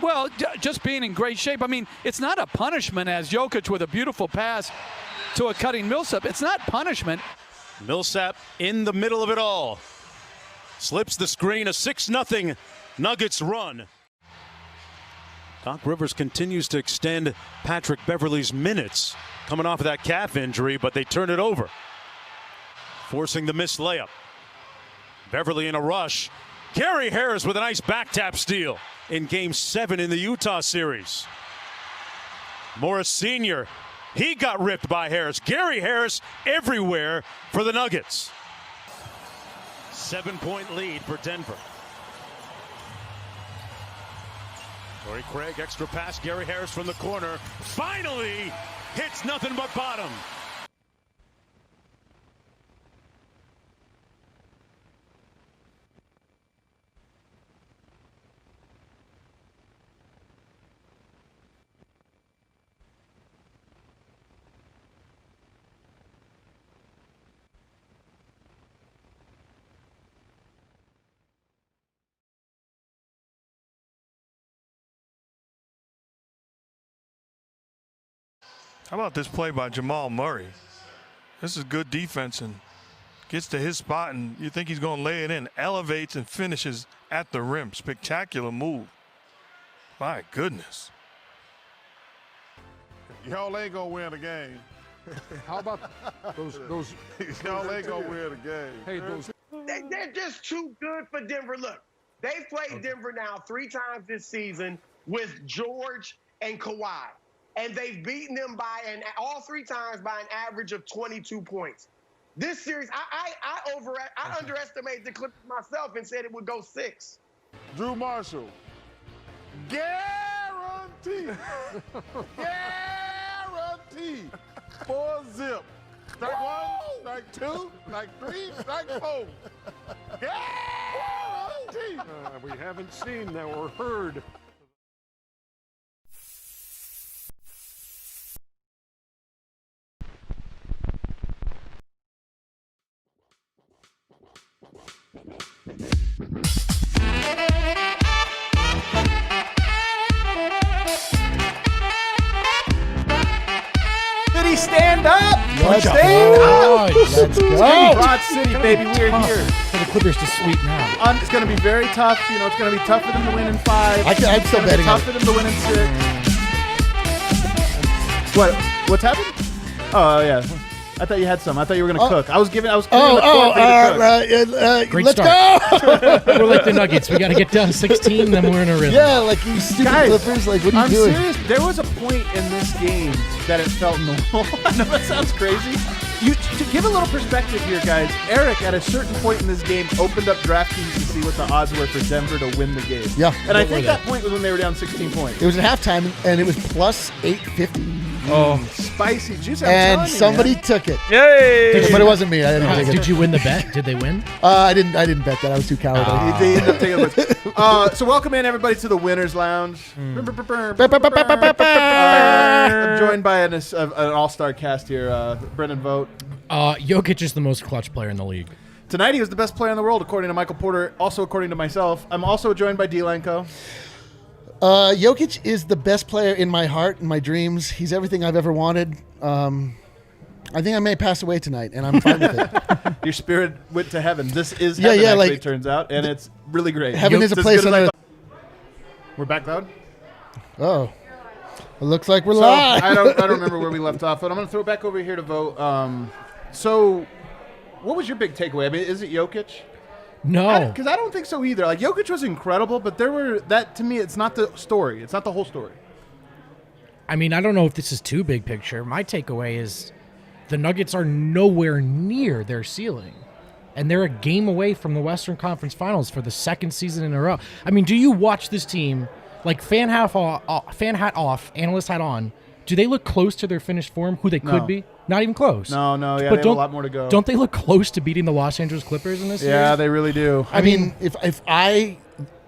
Well, just being in great shape. I mean, it's not a punishment as Jokic with a beautiful pass to a cutting Millsap. It's not punishment. Millsap in the middle of it all. Slips the screen, a 6-0 Nuggets run. Doc Rivers continues to extend Patrick Beverley's minutes, coming off of that calf injury, but they turn it over, forcing the missed layup. Beverley in a rush. Gary Harris with a nice back tap steal in Game 7 in the Utah series. Morris Sr., he got ripped by Harris. Gary Harris everywhere for the Nuggets. 7-point lead for Denver. Torrey Craig, extra pass. Gary Harris from the corner. Finally hits nothing but bottom. How about this play by Jamal Murray? This is good defense and gets to his spot, and you think he's going to lay it in. Elevates and finishes at the rim. Spectacular move. My goodness. Y'all ain't going to win the game. How about those Y'all ain't going to win the game. hey, those They're just too good for Denver. Look, they've played Denver now 3 times this season with George and Kawhi. And they've beaten them by all 3 times by an average of 22 points. This series, I underestimated the Clippers myself and said it would go 6. Drew Marshall. Guaranteed. Guaranteed. 4-zip. Strike 1, strike 2, strike 3, strike 4. Guaranteed. we haven't seen that or heard. City, stand up! Let's Stand up! Let's go. Broad City, baby, we're here. For the Clippers to sweep now. It's going to be very tough. You know, it's going to be tough for them to win in 5. I'm still It's gonna be betting on tough for them to win in 6. What's happened? Oh, yeah. I thought you had some. I thought you were going to cook. I was giving the floor for you to cook. Great Let's start. go. We're like the Nuggets. We got to get down 16, then we're in a rhythm. Yeah, like you stupid Guys, Clippers. Like, what are you I'm doing? serious. There was a point in this game that it felt normal. I know that sounds crazy. To give a little perspective here, guys, Eric, at a certain point in this game, opened up DraftKings to see what the odds were for Denver to win the game. Yeah. And I think that point was when they were down 16 points. It was at halftime, and it was plus 850. Oh, spicy juice. And somebody took it. Yay! But it wasn't me. I didn't take it. Did you win the bet? Did they win? I didn't bet that. I was too cowardly. They ended up taking it. So welcome in, everybody, to the Winners Lounge. I'm joined by an all-star cast here, Brendan Vogt. Jokic is the most clutch player in the league. Tonight he was the best player in the world, according to Michael Porter, also according to myself. I'm also joined by D. Lenko. Jokic is the best player in my heart and my dreams. He's everything I've ever wanted. I think I may pass away tonight, and I'm fine with it. Your spirit went to heaven. This is heaven, actually, it turns out, and it's really great. Heaven is a place on earth. We're back loud? Oh. It looks like we're live. I don't remember where we left off, but I'm going to throw it back over here to Vogt. So what was your big takeaway? I mean, is it Jokic? No. Because I don't think so either. Like, Jokic was incredible, but to me, it's not the story. It's not the whole story. I mean, I don't know if this is too big picture. My takeaway is the Nuggets are nowhere near their ceiling. And they're a game away from the Western Conference Finals for the 2nd season in a row. I mean, do you watch this team, like fan hat off, analyst hat on, do they look close to their finished form, who they could be? Not even close. No, yeah, but they have a lot more to go. Don't they look close to beating the Los Angeles Clippers in this series? Yeah, they really do. I mean, if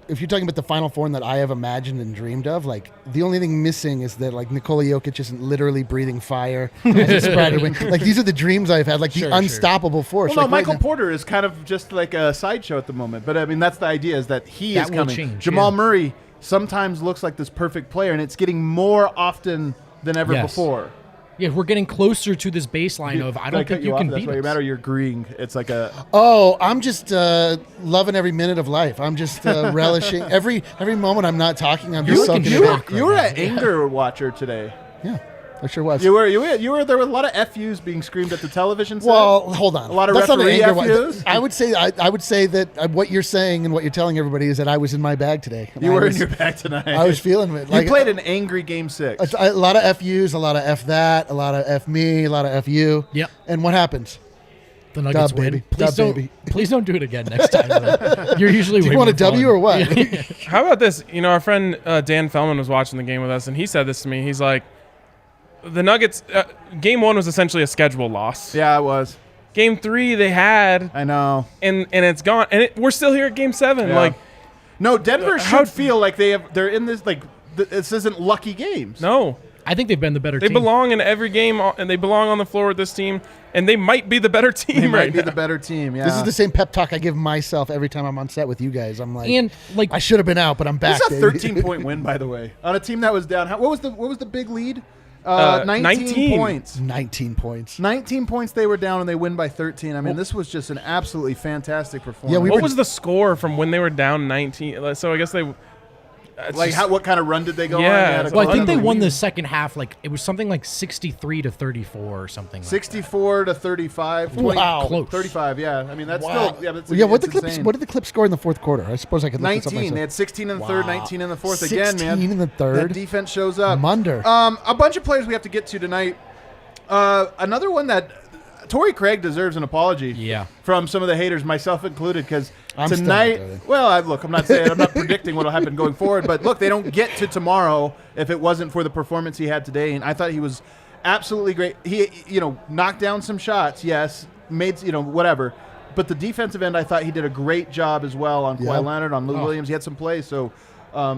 you're talking about the Final Four that I have imagined and dreamed of, like, the only thing missing is that, like, Nikola Jokic isn't literally breathing fire. Like, these are the dreams I've had, like the unstoppable force. Well, no, like, Michael Porter is kind of just like a sideshow at the moment. But, I mean, that's the idea, is that he is coming. Change, Jamal Murray sometimes looks like this perfect player, and it's getting more often than ever before. Yeah, we're getting closer to this baseline of I don't think you can beat us. No matter you're agreeing. It's like a I'm just loving every minute of life. I'm just relishing every moment. I'm not talking. I'm just soaking it in. You were an anger watcher today. Yeah, I sure was. You were. There were a lot of FUs being screamed at the television set. Well, hold on. A lot of That's referee not an anger FUs. I would say that what you're saying and what you're telling everybody is that I was in my bag today. You were in your bag tonight. I was feeling it. You played an angry Game 6. A lot of FUs, a lot of F that, a lot of F me, a lot of FU. Yep. And what happens? The Nuggets win. Please don't do it again next time. You're usually. Do you want a W or what? How about this? Our friend Dan Feldman was watching the game with us, and he said this to me. He's like, the Nuggets, Game 1 was essentially a schedule loss. Yeah, it was. Game 3 they had. I know. And it's gone. And we're still here at Game 7. Yeah. Like, no, Denver should feel like they're in this, like, this isn't lucky games. No. I think they've been the better team. They belong in every game, and they belong on the floor with this team, and they might be the better team right now. They might be the better team, yeah. This is the same pep talk I give myself every time I'm on set with you guys. I'm like, I should have been out, but I'm back. This is a 13-point win, by the way, on a team that was down. What was the big lead? 19 points. 19 points. 19 points they were down, and they win by 13. I mean, this was just an absolutely fantastic performance. Yeah, what was the score from when they were down 19? So I guess they... what kind of run did they go on? Well, I think they won the second half. Like it was something like 63-34 or something. 64 to 35. Wow, close. 35. Yeah, I mean that's still What did the Clips score in the fourth quarter? I suppose I could look this up 19. They had 16 in the third, 19 in the fourth. 16 Again, man. 16 in the third. That defense shows up. Munder. A bunch of players we have to get to tonight. Another one that Torrey Craig deserves an apology. Yeah. From some of the haters, myself included, because tonight. I'm not predicting what will happen going forward, but look, they don't get to tomorrow if it wasn't for the performance he had today, and I thought he was absolutely great. He, knocked down some shots, yes, made, whatever, but the defensive end, I thought he did a great job as well on Kawhi Leonard, on Lou Williams. He had some plays, so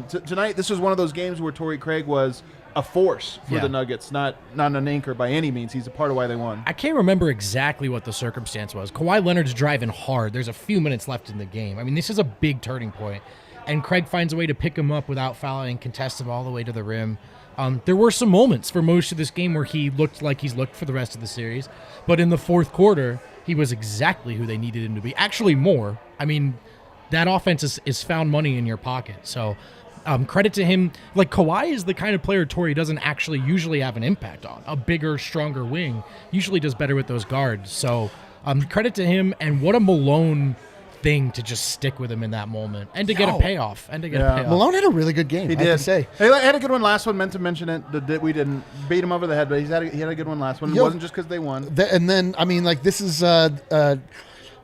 tonight this was one of those games where Torrey Craig was a force for the Nuggets, not an anchor by any means. He's a part of why they won. I can't remember exactly what the circumstance was. Kawhi Leonard's driving hard. There's a few minutes left in the game. I mean, this is a big turning point. And Craig finds a way to pick him up without fouling, contest him all the way to the rim. There were some moments for most of this game where he looked like he's looked for the rest of the series. But in the fourth quarter, he was exactly who they needed him to be. Actually, more. I mean, that offense is found money in your pocket. So... credit to him. Like, Kawhi is the kind of player Torrey doesn't actually usually have an impact on. A bigger, stronger wing usually does better with those guards. So credit to him, and what a Malone thing to just stick with him in that moment and to get a payoff. Malone had a really good game, He I have did. to say. He had a good one last one. Meant to mention it. We didn't beat him over the head, but he had a good one last one. It wasn't just because they won. And then, I mean, like, this is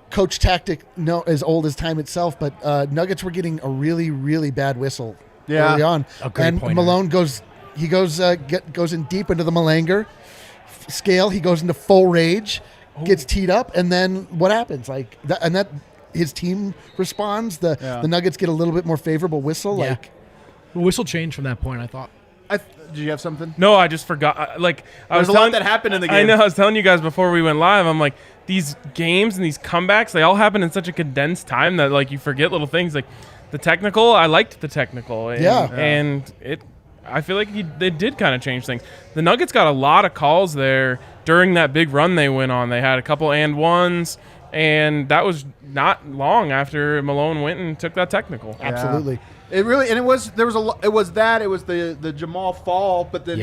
coach tactic as old as time itself, but Nuggets were getting a really, really bad whistle early on. And pointer. Malone goes in deep into the Malanger scale. He goes into full rage, gets teed up, and then what happens? Like that, his team responds. The Nuggets get a little bit more favorable whistle. Yeah. Like the whistle changed from that point, I thought. Did you have something? No, I just forgot. There's a lot that happened in the game. I know. I was telling you guys before we went live. I'm like, these games and these comebacks, they all happen in such a condensed time that like you forget little things. Like the technical, I liked the technical. And I feel like they did kind of change things. The Nuggets got a lot of calls there during that big run they went on. They had a couple and ones, and that was not long after Malone went and took that technical. Absolutely. It really, and it was the Jamal fall, but then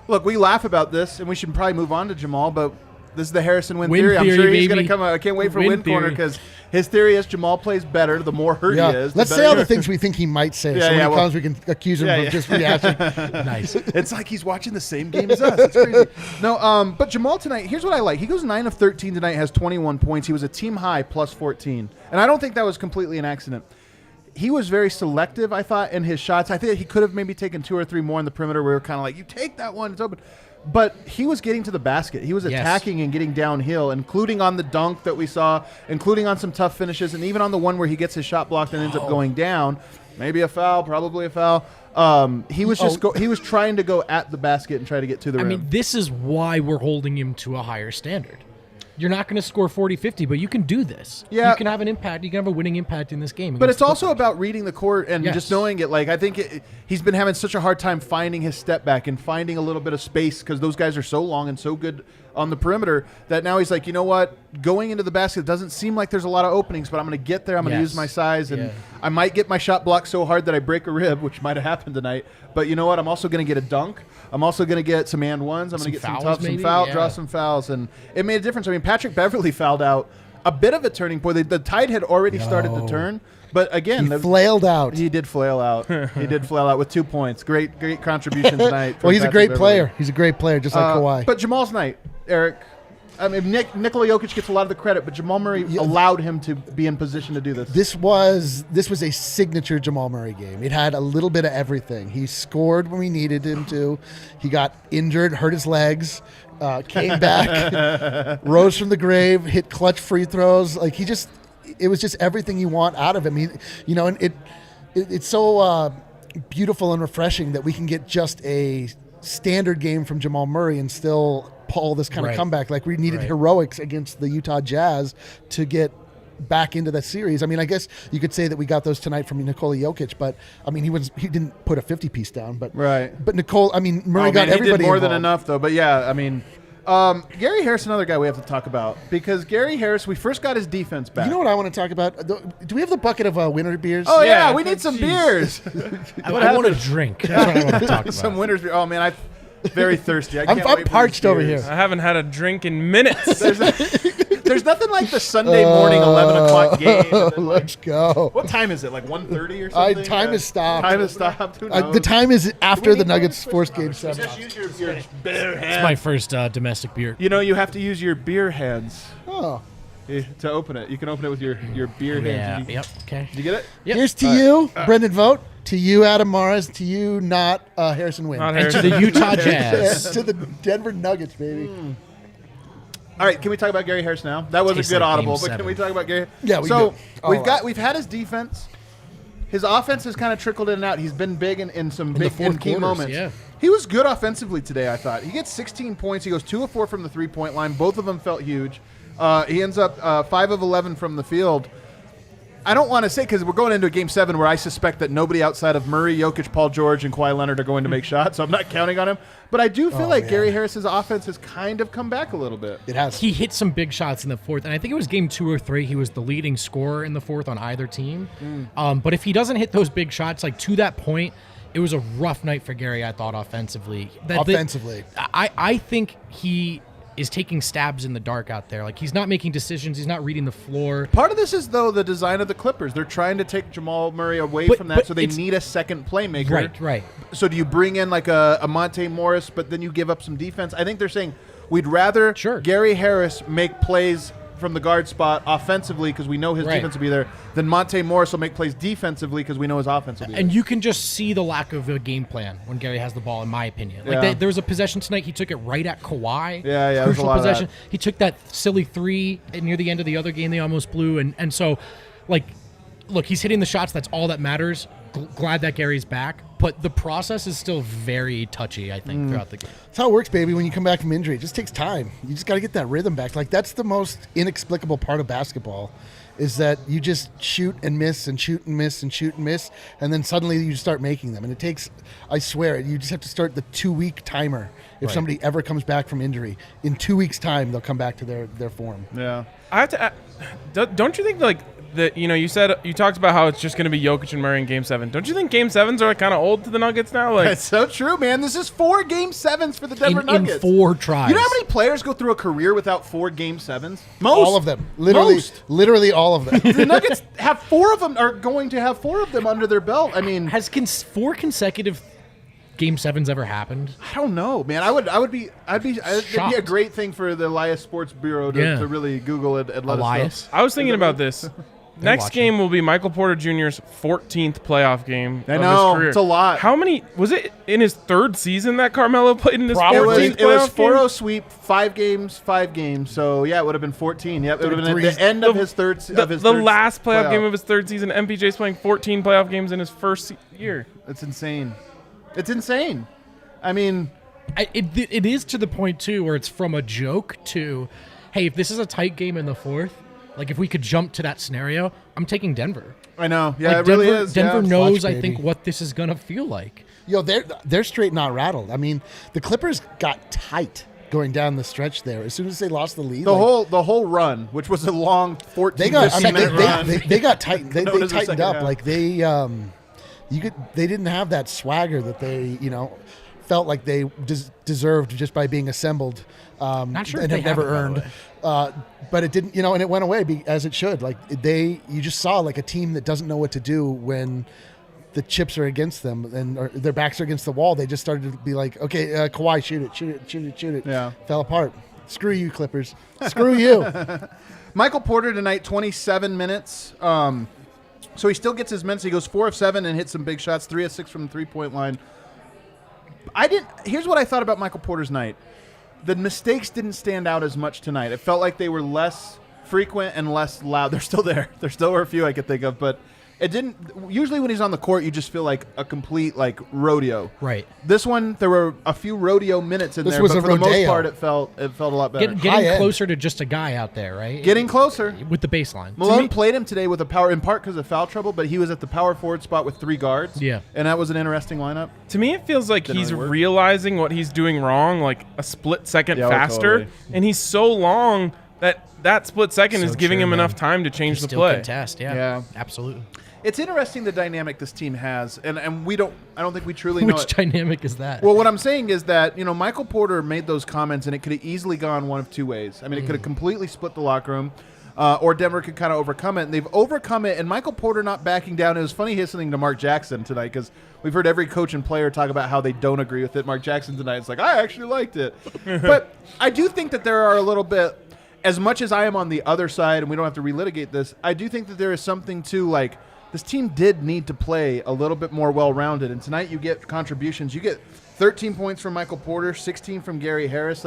look, we laugh about this, and we should probably move on to Jamal, but this is the Harrison Win theory. I'm sure he's going to come out. I can't wait for Win Corner, because his theory is Jamal plays better the more hurt he is. Let's say all the things we think he might say. So many times we can accuse him of just rehashing. Nice. It's like he's watching the same game as us. It's crazy. No, but Jamal tonight, here's what I like. He goes 9 of 13 tonight, has 21 points. He was a team high plus 14. And I don't think that was completely an accident. He was very selective, I thought, in his shots. I think he could have maybe taken 2 or 3 more in the perimeter. We were kind of like, you take that one, it's open. But he was getting to the basket. He was attacking and getting downhill, including on the dunk that we saw, including on some tough finishes, and even on the one where he gets his shot blocked and ends up going down. Maybe a foul, probably a foul. He was he was trying to go at the basket and try to get to the rim. I mean, this is why we're holding him to a higher standard. You're not going to score 40, 50, but you can do this. Yeah. You can have an impact. You can have a winning impact in this game. But it's also about reading the court and Yes. just knowing it. Like, I think he's been having such a hard time finding his step back and finding a little bit of space because those guys are so long and so good on the perimeter that now he's like, you know what? Going into the basket, it doesn't seem like there's a lot of openings, but I'm going to get there. I'm going to use my size, and I might get my shot blocked so hard that I break a rib, which might have happened tonight. But you know what? I'm also going to get a dunk. I'm also going to get some and ones. I'm going to get some tough, draw some fouls, and it made a difference. I mean, Patrick Beverley fouled out. A bit of a turning point. The tide had already started to turn, but again, he flailed out. He did flail out. He did flail out with 2 points. Great contribution tonight. Well, he's Patrick a great Beverley. player. He's a great player, just like Kawhi. But Jamal's night, Eric. I mean, Nikola Jokic gets a lot of the credit, but Jamal Murray allowed him to be in position to do this. This was a signature Jamal Murray game. It had a little bit of everything. He scored when we needed him to. He got injured, hurt his legs, came back, rose from the grave, hit clutch free throws. Like it was just everything you want out of him. And it's so beautiful and refreshing that we can get just a standard game from Jamal Murray and still pull this kind of comeback. Like we needed heroics against the Utah Jazz to get back into that series. I mean, I guess you could say that we got those tonight from Nikola Jokic, but I mean, he didn't put a 50-piece down, but Murray got everybody he did more involved. than enough, though. But yeah, I mean, Gary Harris, another guy we have to talk about because Gary Harris, we first got his defense back. You know what I want to talk about? Do we have the bucket of winter beers? Oh yeah, we need some beers. I want a drink. That's what I want to talk about. Some winter's beer. Oh man, I'm very thirsty. I'm parched over here. I haven't had a drink in minutes. There's nothing like the Sunday morning 11 o'clock game. Let's go. What time is it? Like 1:30 or something? Time has stopped. Time has stopped. Who knows? The time is after the Nuggets forced Game 7. Just use your bare hands. It's my first domestic beer. You know, you have to use your beer hands. Oh. To open it. You can open it with your beer hands. Yep. Okay. Did you get it? Yep. Here's to you, Brendan Vogt. To you, Adam Morris. To you, not Harrison Wynn. Not And to Harrison. the Utah Jazz. To the Denver Nuggets, baby. All right, can we talk about Gary Harris now? That was Tastes a good like audible, Game but 7. can we talk about Gary? Yeah, we so do. we've had his defense. His offense has kind of trickled in and out. He's been big in some big fourth key quarters, moments. yeah. He was good offensively today, I thought. He gets 16 points. He goes 2 of 4 from the three-point line. Both of them felt huge. He ends up 5 of 11 from the field. I don't want to say because we're going into a Game 7 where I suspect that nobody outside of Murray, Jokic, Paul George, and Kawhi Leonard are going to make shots, so I'm not counting on him. But I do feel like Gary Harris's offense has kind of come back a little bit. It has. He hit some big shots in the fourth, and I think it was game 2 or 3. He was the leading scorer in the fourth on either team. But if he doesn't hit those big shots, like to that point, it was a rough night for Gary, I thought, offensively. I think he is taking stabs in the dark out there. Like, he's not making decisions. He's not reading the floor. Part of this is, though, the design of the Clippers. They're trying to take Jamal Murray away from that, so they need a second playmaker. Right. So do you bring in like a Monte Morris, but then you give up some defense? I think they're saying we'd rather Gary Harris make plays from the guard spot offensively because we know his defense will be there, then Monte Morris will make plays defensively because we know his offense will be there. And you can just see the lack of a game plan when Gary has the ball, in my opinion. Like there was a possession tonight, he took it right at Kawhi. Yeah, crucial a lot possession. Of that. He took that silly 3 near the end of the other game they almost blew, and so, like, look, he's hitting the shots. That's all that matters. Glad that Gary's back, but the process is still very touchy, I think, throughout the game. That's how it works, baby. When you come back from injury, it just takes time. You just got to get that rhythm back. Like, that's the most inexplicable part of basketball, is that you just shoot and miss and shoot and miss and shoot and miss, and then suddenly you start making them. And it takes, I swear, you just have to start the 2-week timer. If somebody ever comes back from injury, in 2 weeks' time, they'll come back to their form. Yeah. I have to. Don't you think that you talked about how it's just going to be Jokic and Murray in Game 7. Don't you think Game 7s are kind of old to the Nuggets now? Like, that's so true, man. This is 4 Game 7s for the Denver Nuggets. In 4 tries. You know how many players go through a career without 4 Game 7s? Most. All of them. Literally all of them. The Nuggets have 4 of them, are going to have 4 of them under their belt. I mean, has 4 consecutive Game 7s ever happened? I don't know, man. It'd be a great thing for the Elias Sports Bureau to really Google it and let us know. I was thinking about this. Next game will be Michael Porter Jr.'s 14th playoff game of his career. It's a lot. How many was it in his 3rd season that Carmelo played in his 14th playoff It was game? 4-0 sweep, 5 games. So yeah, it would have been 14. Yep, it would have been at the end of his third. The last playoff game of his 3rd season. MPJ's playing 14 playoff games in his first year. It's insane. It's insane. I mean, it is to the point too where it's from a joke to hey, if this is a tight game in the fourth, like if we could jump to that scenario, I'm taking Denver. I know. Yeah, like it really is. Denver yeah. knows, Clutch, I think, baby. what this is going to feel like. Yo, they're straight not rattled. I mean, the Clippers got tight going down the stretch there. As soon as they lost the lead, The whole run, which was a long 14 they got. I mean, 15-minute run. they got tight. They Known as the tightened second up. half. Like they didn't have that swagger that they felt like they deserved just by being assembled. Not sure and if they have never have it, by the earned. But it didn't, and it went away as it should. Like you just saw like a team that doesn't know what to do when the chips are against them and or their backs are against the wall. They just started to be like, okay, Kawhi, shoot it. Yeah. Fell apart. Screw you, Clippers. Screw you. Michael Porter tonight, 27 minutes. So he still gets his minutes. He goes 4 of 7 and hits some big shots, 3 of 6 from the three-point line. Here's what I thought about Michael Porter's night. The mistakes didn't stand out as much tonight. It felt like they were less frequent and less loud. They're still there. There still were a few I could think of, but it didn't. Usually when he's on the court, you just feel like a complete rodeo. Right. This one, there were a few rodeo minutes in This there, was but a for the most rodeo. part, it felt a lot better. Getting closer to just a guy out there, right? Getting closer. With the baseline. Malone played him today with a power, in part because of foul trouble, but he was at the power forward spot with 3 guards. Yeah. And that was an interesting lineup. To me, it feels like Didn't he's really work. realizing what he's doing wrong, like a split second Yeah, faster, totally. and he's so long that split second So is giving true, him man. enough time to change the Still play. contest, yeah. Yeah. Absolutely. It's interesting the dynamic this team has, and I don't think we truly know Which it. dynamic is that? Well, what I'm saying is that, Michael Porter made those comments, and it could have easily gone one of 2 ways. I mean, it could have completely split the locker room, or Denver could kind of overcome it. And they've overcome it, and Michael Porter not backing down. It was funny listening to Mark Jackson tonight because we've heard every coach and player talk about how they don't agree with it. Mark Jackson tonight is like, I actually liked it. But I do think that there are a little bit, as much as I am on the other side, and we don't have to relitigate this, I do think that there is something to, this team did need to play a little bit more well-rounded. And tonight you get contributions. You get 13 points from Michael Porter, 16 from Gary Harris.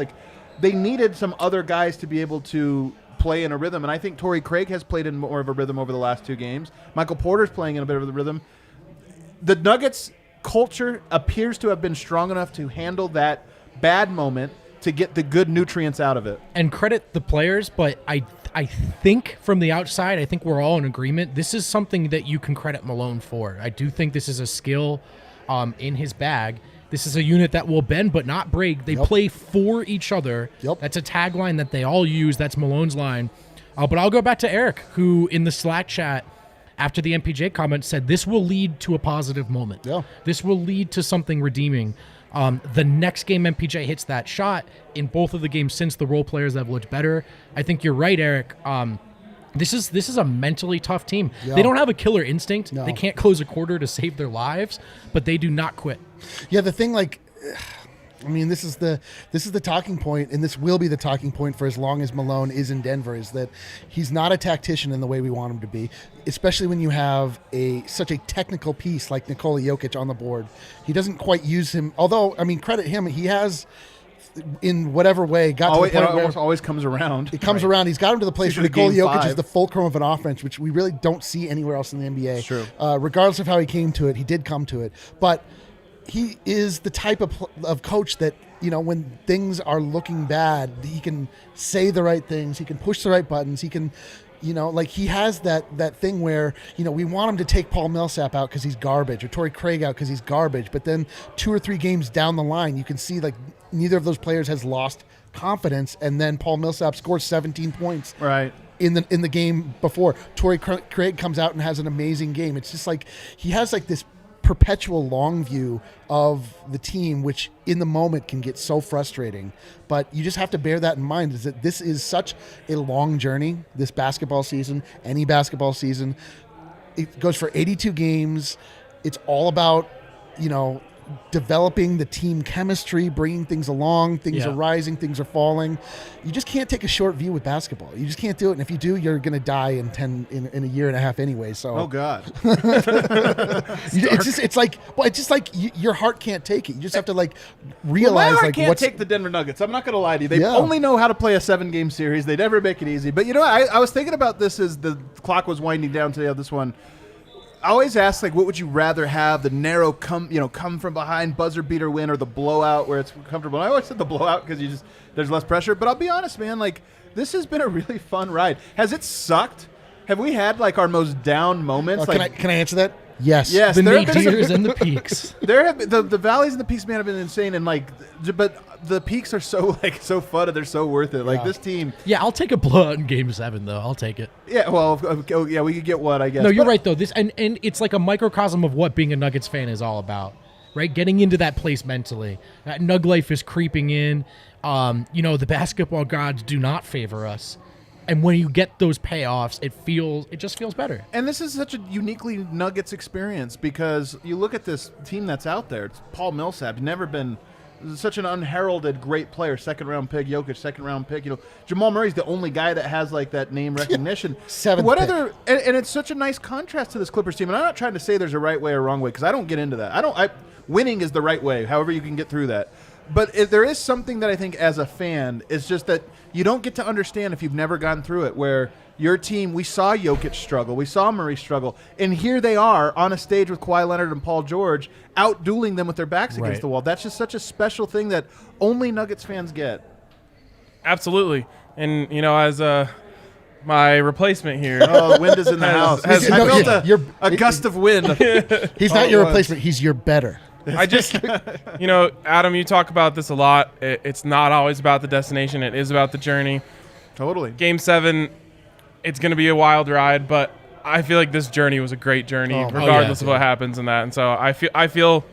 They needed some other guys to be able to play in a rhythm. And I think Torrey Craig has played in more of a rhythm over the last 2 games. Michael Porter's playing in a bit of the rhythm. The Nuggets culture appears to have been strong enough to handle that bad moment to get the good nutrients out of it. And credit the players, but I think from the outside, I think we're all in agreement. This is something that you can credit Malone for. I do think this is a skill in his bag. This is a unit that will bend but not break. They play for each other. Yep. That's a tagline that they all use. That's Malone's line. But I'll go back to Eric, who in the Slack chat after the MPJ comment said this will lead to a positive moment. Yeah. This This will lead to something redeeming. The next game MPJ hits that shot. In both of the games since, the role players have looked better. I think you're right, Eric. This is a mentally tough team. Yeah. They don't have a killer instinct. No. They can't close a quarter to save their lives, but they do not quit. Yeah, the thing, this is the talking point, and this will be the talking point for as long as Malone is in Denver, is that he's not a tactician in the way we want him to be, especially when you have such a technical piece like Nikola Jokic on the board. He doesn't quite use him, although, credit him, he has, in whatever way, got to the point where It always comes around. it comes around. He's got him to the place It's where usually Nikola game Jokic 5. is the fulcrum of an offense, which we really don't see anywhere else in the NBA. True. Regardless of how he came to it, he did come to it. But he is the type of coach that, when things are looking bad, he can say the right things. He can push the right buttons. He can, he has that thing where, we want him to take Paul Millsap out because he's garbage, or Torrey Craig out because he's garbage. But then 2 or 3 games down the line, you can see neither of those players has lost confidence. And then Paul Millsap scores 17 points. Right. In the game before. Torrey Craig comes out and has an amazing game. It's just he has this perpetual long view of the team, which in the moment can get so frustrating. But you just have to bear that in mind, is that this is such a long journey, this basketball season, any basketball season. It goes for 82 games. It's all about, developing the team chemistry, bringing things along. Things are rising, things are falling. You just can't take a short view with basketball. You just can't do it. And if you do, you're going to die in a year and a half anyway. So Oh God. it's just like your heart can't take it. You just have to realize I can't take the Denver Nuggets. I'm not going to lie to you. They Yeah. only know how to play a 7-game series. They never make it easy. But I was thinking about this as the clock was winding down today on this one. I always ask, like, what would you rather have, the narrow come from behind buzzer beater win or the blowout where it's comfortable? And I always said the blowout because there's less pressure. But I'll be honest, man, like, this has been a really fun ride. Has it sucked? Have we had, like, our most down moments? Can I answer that? Yes. Yes. The nadirs and the peaks. There have been, the valleys and the peaks, man, have been insane. And, like, but the peaks are so fun and they're so worth it. Like, this team. Yeah, I'll take a blowout in Game 7, though. I'll take it. Yeah, well, yeah, we could get one, I guess. No, you're right, though. This and it's like a microcosm of what being a Nuggets fan is all about, right? Getting into that place mentally. That Nug life is creeping in. The basketball gods do not favor us. And when you get those payoffs, it just feels better. And this is such a uniquely Nuggets experience because you look at this team that's out there. It's Paul Millsap, never been such an unheralded great player. Second-round pick, Jokic, second-round pick. Jamal Murray's the only guy that has like that name recognition. Seventh What pick. And it's such a nice contrast to this Clippers team. And I'm not trying to say there's a right way or wrong way because I don't get into that. Winning is the right way. However you can get through that. But there is something that I think as a fan is just that you don't get to understand if you've never gone through it, where your team, we saw Jokic struggle, we saw Murray struggle, and here they are on a stage with Kawhi Leonard and Paul George out-dueling them with their backs against the wall. That's just such a special thing that only Nuggets fans get. Absolutely. And, as my replacement here. Oh, the wind is in the house. I felt a gust of wind. He's not your replacement. He's your better. I just, Adam, you talk about this a lot. It's not always about the destination. It is about the journey. Totally. Game 7, it's going to be a wild ride, but I feel like this journey was a great journey, regardless of what happens in that. And so I feel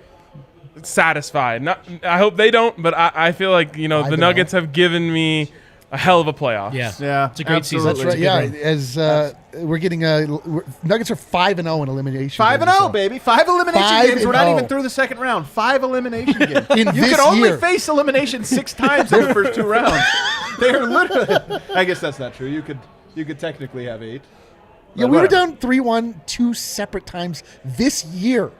satisfied. I hope they don't, but I feel like, the Nuggets have given me a hell of a playoff. Yeah. It's a great season. That's right. Yeah, as we're getting Nuggets are 5-0 in elimination. 5-0, baby. 5 elimination games. We're not 5-0. even through the second round. 5 elimination games. In You this could only year. face elimination 6 times in the first 2 rounds. They're literally. I guess that's not true. You could technically have 8. Yeah, we were down 3-1 2 separate times this year,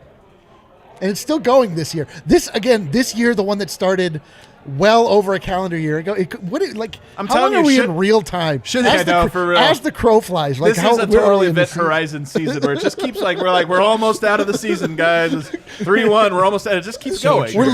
and it's still going this year. This year, the one that started well over a calendar year ago. I'm how telling long are you, we in real time? For real. As the crow flies, like This how is a we're early totally in the Event Horizon season where it just keeps we're almost out of the season, guys. It's 3-1. We're almost out. It just keeps going. We're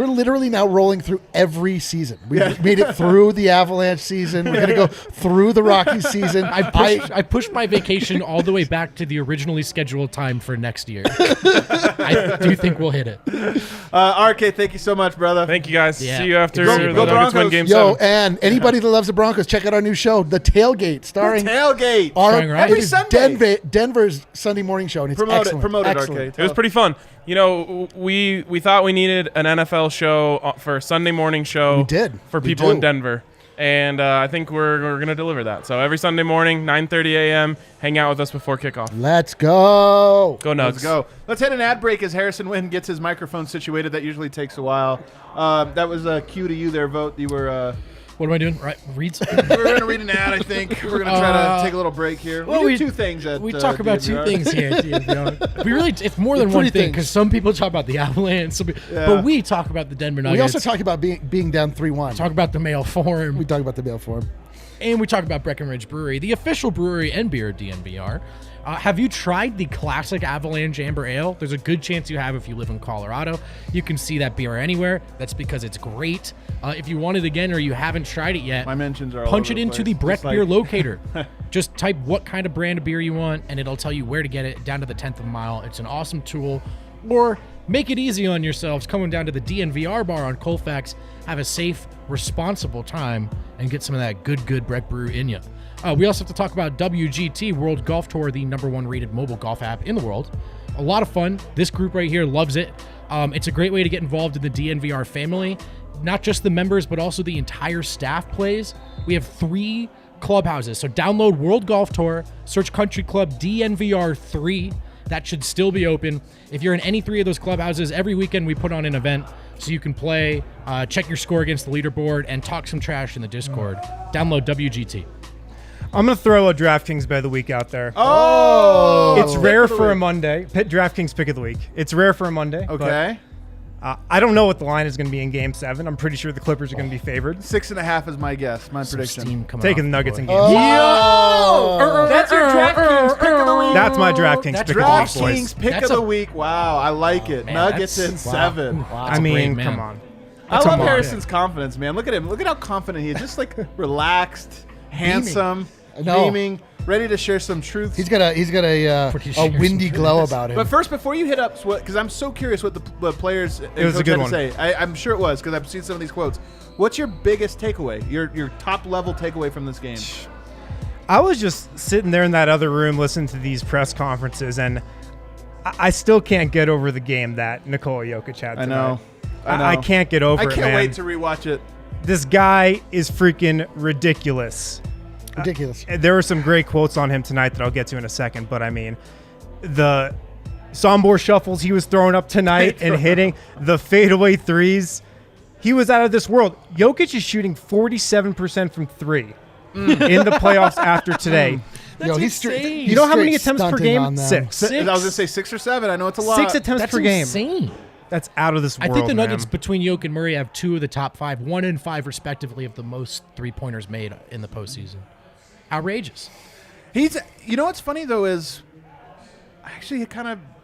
literally now rolling through every season. We made it through the Avalanche season. We're gonna go through the Rockies season. I pushed my vacation all the way back to the originally scheduled time for next year. I do think we'll hit it. RK, thank you so much, brother. Thank you, guys. Yeah. See you after Go the Nuggets win Broncos. Game Yo, 7. and anybody that loves the Broncos, check out our new show, The Tailgate, starring Tailgate. every Sunday. Denver's Sunday morning show, and it's excellent. Promote it, Excellent. RK. It was pretty fun. We thought we needed an NFL show for a Sunday morning show. We did. For We people do. in Denver. And I think we're going to deliver that. So every Sunday morning, 9:30 a.m., hang out with us before kickoff. Let's go. Go Nugs. Let's go. Let's hit an ad break as Harrison Wynn gets his microphone situated. That usually takes a while. That was a cue to you there, Vogt. You were... What am I doing? Right, read. We're going to read an ad, I think. We're going to try to take a little break here. Well, we do 2 things at We talk about DNVR. 2 things here at DNVR. It's more than 3 one thing things. because some people talk about the Avalanche, but we talk about the Denver Nuggets. We also talk about being down 3-1. talk about the Mail Forum. We talk about the mail form. And we talk about Breckenridge Brewery, the official brewery and beer at DNVR. Have you tried the classic Avalanche Amber Ale? There's a good chance you have if you live in Colorado. You can see that beer anywhere. That's because it's great. If you want it again or you haven't tried it yet, My mentions are all punch over it the into place. the Breck Just like- Beer Locator. Just type what kind of brand of beer you want, and it'll tell you where to get it down to the 10th of a mile. It's an awesome tool. Or make it easy on yourselves. Coming down to the DNVR bar on Colfax. Have a safe, responsible time and get some of that good Breck Brew in you. We also have to talk about WGT World Golf Tour, the #1 rated mobile golf app in the world. A lot of fun. This group right here loves it. It's a great way to get involved in the DNVR family. Not just the members, but also the entire staff plays. We have 3 clubhouses. So download World Golf Tour, search Country Club DNVR 3. That should still be open. If you're in any 3 of those clubhouses, every weekend we put on an event so you can play, check your score against the leaderboard, and talk some trash in the Discord. Download WGT. I'm going to throw a DraftKings bet of the week out there. Oh! It's rare for a Monday. DraftKings pick of the week. It's rare for a Monday. Okay. I don't know what the line is going to be in Game 7. I'm pretty sure the Clippers are going to be favored. 6.5 is my guess, my prediction. Taking the Nuggets in Game 7. That's your DraftKings pick of the week. That's my DraftKings pick of the week, boys. DraftKings pick of the week. Wow, I like it. Man, Nuggets in wow. 7. Wow, I mean, great, come man. on. I love Harrison's confidence, man. Look at him. Look at how confident he is. Just like relaxed, handsome, beaming, ready to share some truth. He's got a windy glow about him. But first, before you hit up, because I'm so curious what the players and It was a coach good had to one. say. I'm sure it was because I've seen some of these quotes. What's your biggest takeaway? Your top level takeaway from this game? I was just sitting there in that other room listening to these press conferences, and I still can't get over the game that Nikola Jokic had tonight. I know. I can't get over it, I can't man. wait to rewatch it. This guy is freaking ridiculous. Ridiculous. There were some great quotes on him tonight that I'll get to in a second, but I mean, the Sombor shuffles he was throwing up tonight and hitting, the fadeaway threes, he was out of this world. Jokic is shooting 47% from 3 in the playoffs after today. Yo, he's You know how many attempts per game? 6. I was going to say 6 or 7. I know it's a lot. 6 attempts per game. Insane. That's out of this world. I think the man. Nuggets between Jokic and Murray have 2 of the top 5, 1 and 5 respectively of the most 3-pointers made in the postseason. Outrageous. You know what's funny though is, actually,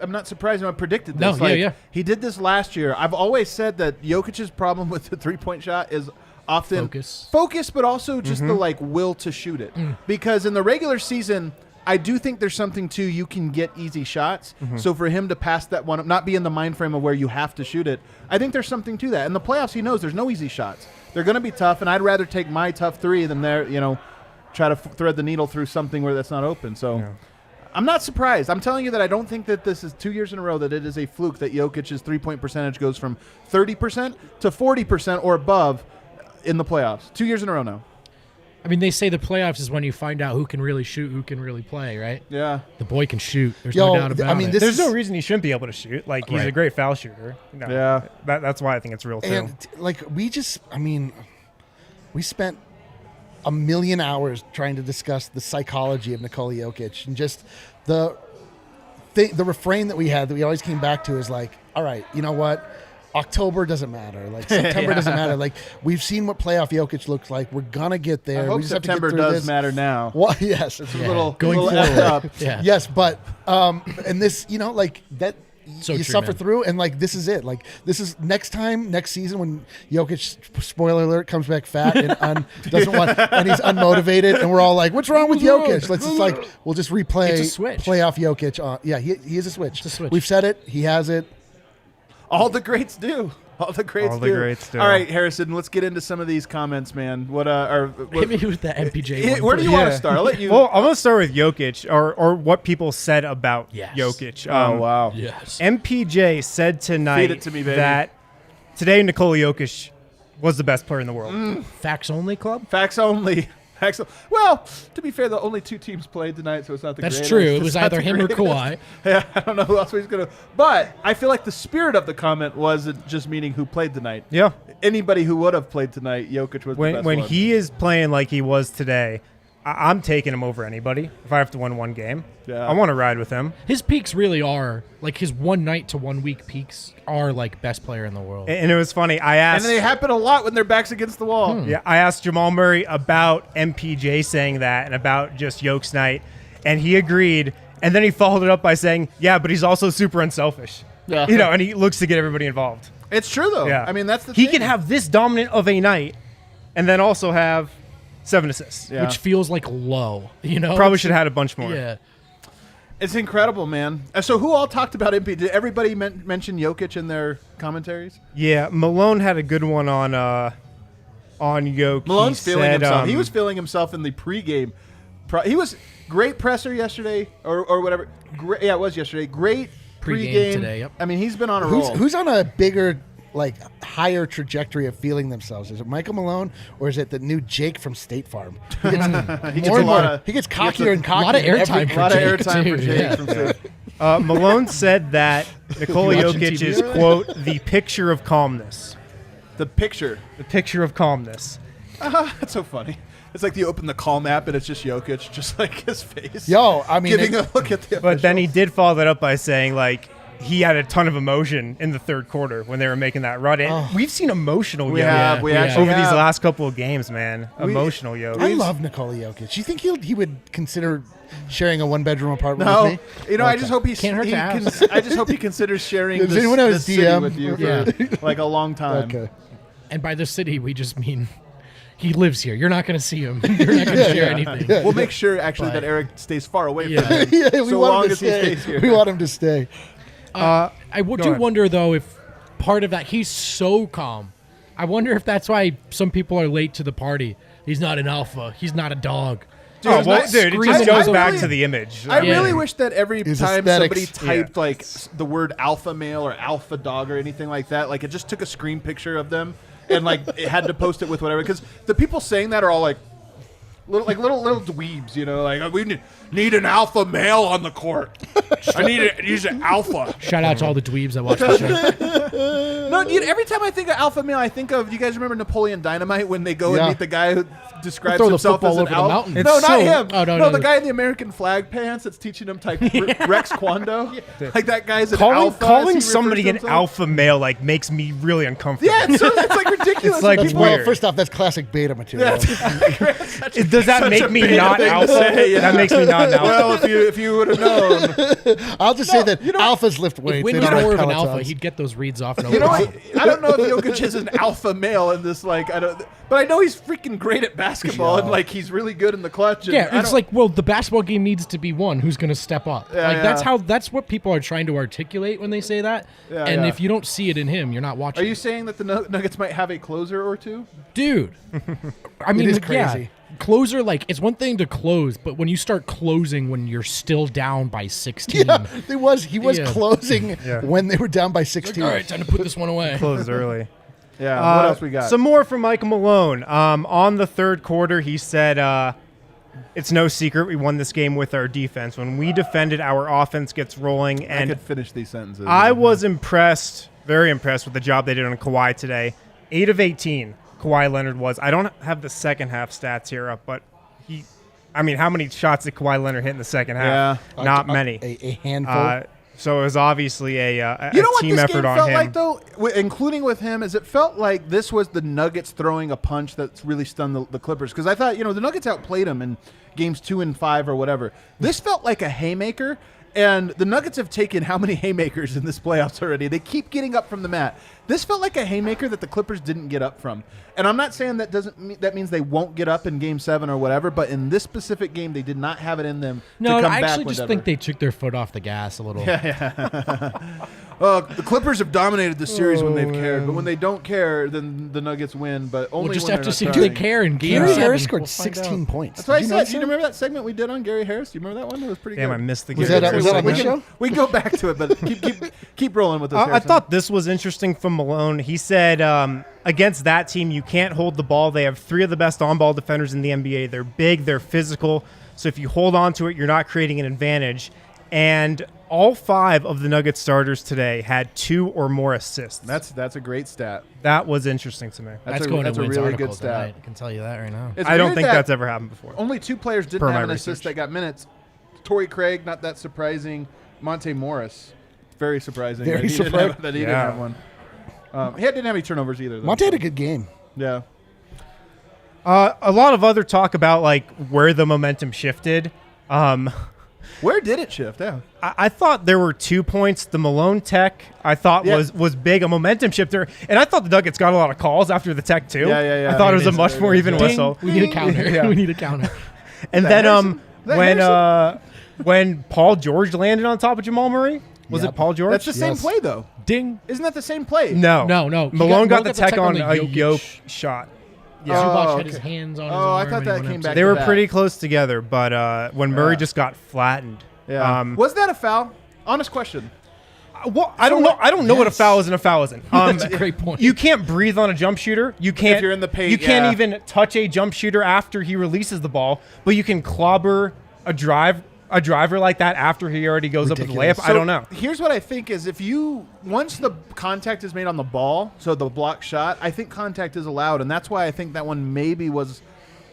I'm not surprised. I predicted this. No, yeah. He did this last year. I've always said that Jokic's problem with the 3-point shot is often focus, but also just the will to shoot it. Because in the regular season, I do think there's something to you can get easy shots. So for him to pass that one, not be in the mind frame of where you have to shoot it, I think there's something to that. In the playoffs, he knows there's no easy shots. They're going to be tough, and I'd rather take my tough 3 than try to thread the needle through something where that's not open. So I'm not surprised. I'm telling you that I don't think that this is 2 years in a row that it is a fluke that Jokic's 3-point percentage goes from 30% to 40% or above in the playoffs. 2 years in a row now. I mean, they say the playoffs is when you find out who can really shoot, who can really play, right? Yeah. The boy can shoot. There's no doubt about it. There's no reason he shouldn't be able to shoot. Like, he's a great foul shooter. Yeah. That's why I think it's real, too. And, we spent a million hours trying to discuss the psychology of Nikola Jokic, and just the refrain that we had that we always came back to is like, all right, you know what? October doesn't matter. Like September doesn't matter. Like we've seen what playoff Jokic looks like. We're gonna get there. I hope we just September have to get through does this. matter now. Well, yes, it's a little going effed forward. up. Yeah. Yes, but and this, like that. So you true, suffer man. through, and like this is it. Like this is next season when Jokic, spoiler alert, comes back fat and doesn't want, and he's unmotivated, and we're all like, "What's wrong with Jokic?" Let's just we'll just replay It's a switch. playoff Jokic. Yeah, he is a switch. It's a switch. We've said it. He has it. All the greats do. All the greats do. All right, Harrison, let's get into some of these comments, man. Hit me with the MPJ one Where do you first. want to start? I'll let you. Well, I'm going to start with Jokic, or what people said about Yes. Jokic. Oh, wow. Yes. MPJ said tonight Feed it to me, baby. that today Nikola Jokic was the best player in the world. Facts only club? Facts only. Well, to be fair, the only 2 teams played tonight, so it's not the That's greatest. true. It It's was not either the him or greatest. Kawhi. Yeah, I don't know who else he's going to. But I feel like the spirit of the comment wasn't just meaning who played tonight. Yeah. Anybody who would have played tonight, Jokic was the best When one. he is playing like he was today, I'm taking him over anybody if I have to win one game. Yeah. I want to ride with him. His peaks really are, like his 1 night to 1 week peaks are like best player in the world. And it was funny. I asked. And they happen a lot when their back's against the wall. Yeah, I asked Jamal Murray about MPJ saying that and about just Jokic night, and he agreed. And then he followed it up by saying, "Yeah, but he's also super unselfish." Yeah. And he looks to get everybody involved. It's true, though. Yeah, I mean, that's the he thing. can have this dominant of a night, and then also have 7 assists. Yeah. Which feels like low, Probably should have had a bunch more. Yeah. It's incredible, man. So who all talked about MP? Did everybody mention Jokic in their commentaries? Yeah, Malone had a good one on Jokic. Malone's He feeling said, himself. He was feeling himself in the pregame. He was great presser yesterday, or whatever. Great, yeah, it was yesterday. Great pregame today, yep. I mean, he's been on a roll. Who's on a bigger, higher trajectory of feeling themselves? Is it Michael Malone, or is it the new Jake from State Farm? He gets, He gets a lot of- he gets he gets cockier and A lot cockier. of airtime for lot of Jake, airtime for too. Jake Yeah. from State. Malone said that Nikola You watching Jokic TV is, right? quote, the picture of calmness. The picture. The picture of calmness. That's so funny. It's like you open the Calm app and it's just Jokic, just like his face. Yo, I mean, giving a look at the. But then he did follow that up by saying, he had a ton of emotion in the third quarter when they were making that run. And we've seen emotional We Jokic have. We actually over these have. last couple of games, man. Emotional Jokic. I love Nikola Jokic. Do you think he would consider sharing a one-bedroom apartment No, with me? I just hope Can't hurt to ask. I just hope he considers sharing Does this, anyone have this his city DM? with you for like a long time. Okay. And by the city, we just mean he lives here. You're not going to see him. You're not going to share anything. We'll make sure actually that Eric stays far away from him. Yeah, we so want long him to as he stay. stays here. We want him to stay. I do ahead. wonder, though, if part of that, he's so calm. I wonder if that's why some people are late to the party. He's not an alpha. He's not a dog. Dude, it just goes back really- to the image. I Yeah. really wish that every His time aesthetics. somebody typed like the word alpha male or alpha dog or anything like that, like it just took a screen picture of them and like it had to post it with whatever. Because the people saying that are all like little dweebs, you know, like we need an alpha male on the court. He's an alpha. Shout out to all the dweebs that watch the show. No, every time I think of alpha male, I think of, you guys remember Napoleon Dynamite when they go and Yeah. meet the guy who describes Throw the himself as football an over the alpha? mountain. No, It's not so- him. Oh, no, the no. guy in the American flag pants that's teaching him type Rex Kwando. Like that guy's an Calling, alpha. as calling he somebody refers an to himself. alpha male like makes me really uncomfortable. Yeah, it's like ridiculous. It's like when it's people- weird. First off, that's classic beta material. Does that make me not thing to alpha? say, yeah. That makes me not an alpha. Well, if you would have known. I'll just say that alphas lift If weights. Win They was don't more of have an alpha, pelotons. he'd get those reads off. No You know problem. what? I don't know if Jokic is an alpha male in this, like, but I know he's freaking great at basketball and like he's really good in the clutch. And I Yeah, it's don't- like, well, the basketball game needs to be won. Who's going to step up? Yeah, like yeah. that's what people are trying to articulate when they say that. Yeah, and yeah. if you don't see it in him, you're not watching. Are you saying that the Nuggets might have a closer or two? Dude? I mean, is yeah, crazy. closer, like, it's one thing to close, but when you start closing when you're still down by 16. Yeah, he was Yeah. closing Yeah. when they were down by 16. All right, time to put this one away. Closed early. Yeah. What else we got? Some more from Michael Malone. On the third quarter, he said, it's no secret we won this game with our defense. When we defended, our offense gets rolling. I And could finish these sentences. I was impressed, very impressed with the job they did on Kawhi today. 8 of 18, Kawhi Leonard was. I don't have the second half stats here up, but how many shots did Kawhi Leonard hit in the second half? Yeah. Not many. A handful. So it was obviously a You know what team this effort game on felt him. like, though, including with him, is it felt like this was the Nuggets throwing a punch that's really stunned the Clippers. Because I thought, the Nuggets outplayed them in games 2 and 5 or whatever. This felt like a haymaker, and the Nuggets have taken how many haymakers in this playoffs already? They keep getting up from the mat. This felt like a haymaker that the Clippers didn't get up from. And I'm not saying that means they won't get up in Game 7 or whatever, but in this specific game, they did not have it in them No, to come I back actually just whenever. think they took their foot off the gas a little. The Clippers have dominated the series when they've cared, but when they don't care, then the Nuggets win. But only We'll just when have they're to not see if trying. they care in Game Gary 7. Harris scored We'll find 16 out. points. That's what I Did you said. notice Do you that? remember that segment we did on Gary Harris? Do you remember that one? It was pretty Damn, good. I missed the Was Gary that Harris on the segment. show? We can go back to it, but keep rolling with this. I Harrison. thought this was interesting from Malone. He said, against that team, you can't hold the ball. They have 3 of the best on-ball defenders in the NBA. They're big, they're physical. So if you hold on to it, you're not creating an advantage. And all 5 of the Nuggets starters today had 2 or more assists. That's a great stat. That was interesting to me. That's a going that's to a Wynn's really article good stat. tonight. I can tell you that right now. It's I don't weird think that that's ever happened before. Only 2 players didn't Per have my an assist research. that got minutes. Torrey Craig, not that surprising. Monte Morris, very surprising. Very that he didn't surprising. have- that he Yeah. didn't have one. He didn't have any turnovers either. Though. Monte had a good game. Yeah. A lot of other talk about like where the momentum shifted. Where did it shift? Yeah. I thought there were 2 points. The Malone tech I thought Yeah. was big, a momentum shifter, and I thought the Nuggets got a lot of calls after the tech too. Yeah. I thought it was a much more even Ding. whistle. We need a counter. Yeah. We need a counter. And that then Harrison? That when Paul George landed on top of Jamal Murray, was Yep. it Paul George? That's the same Yes. play, though. Ding. Isn't that the same play? no. No. Malone got the tech on the a Jokic. yoke shot. Yeah. Oh, Zubac had okay. his hands on his Oh, arm. I thought and he that went came up back to- They to were that. pretty close together, but when Murray Yeah. just got flattened. Yeah. Was that a foul? Honest question. Well, I don't know. I don't know what a foul is and a foul isn't. That's a great point. You can't breathe on a jump shooter. You can't. If you're in the paint, you can't yeah. even touch a jump shooter after he releases the ball, but you can clobber a driver like that after he already goes up with the Ridiculous. layup. I don't know. Here's what I think is once the contact is made on the ball, so the block shot, I think contact is allowed, and that's why I think that one maybe was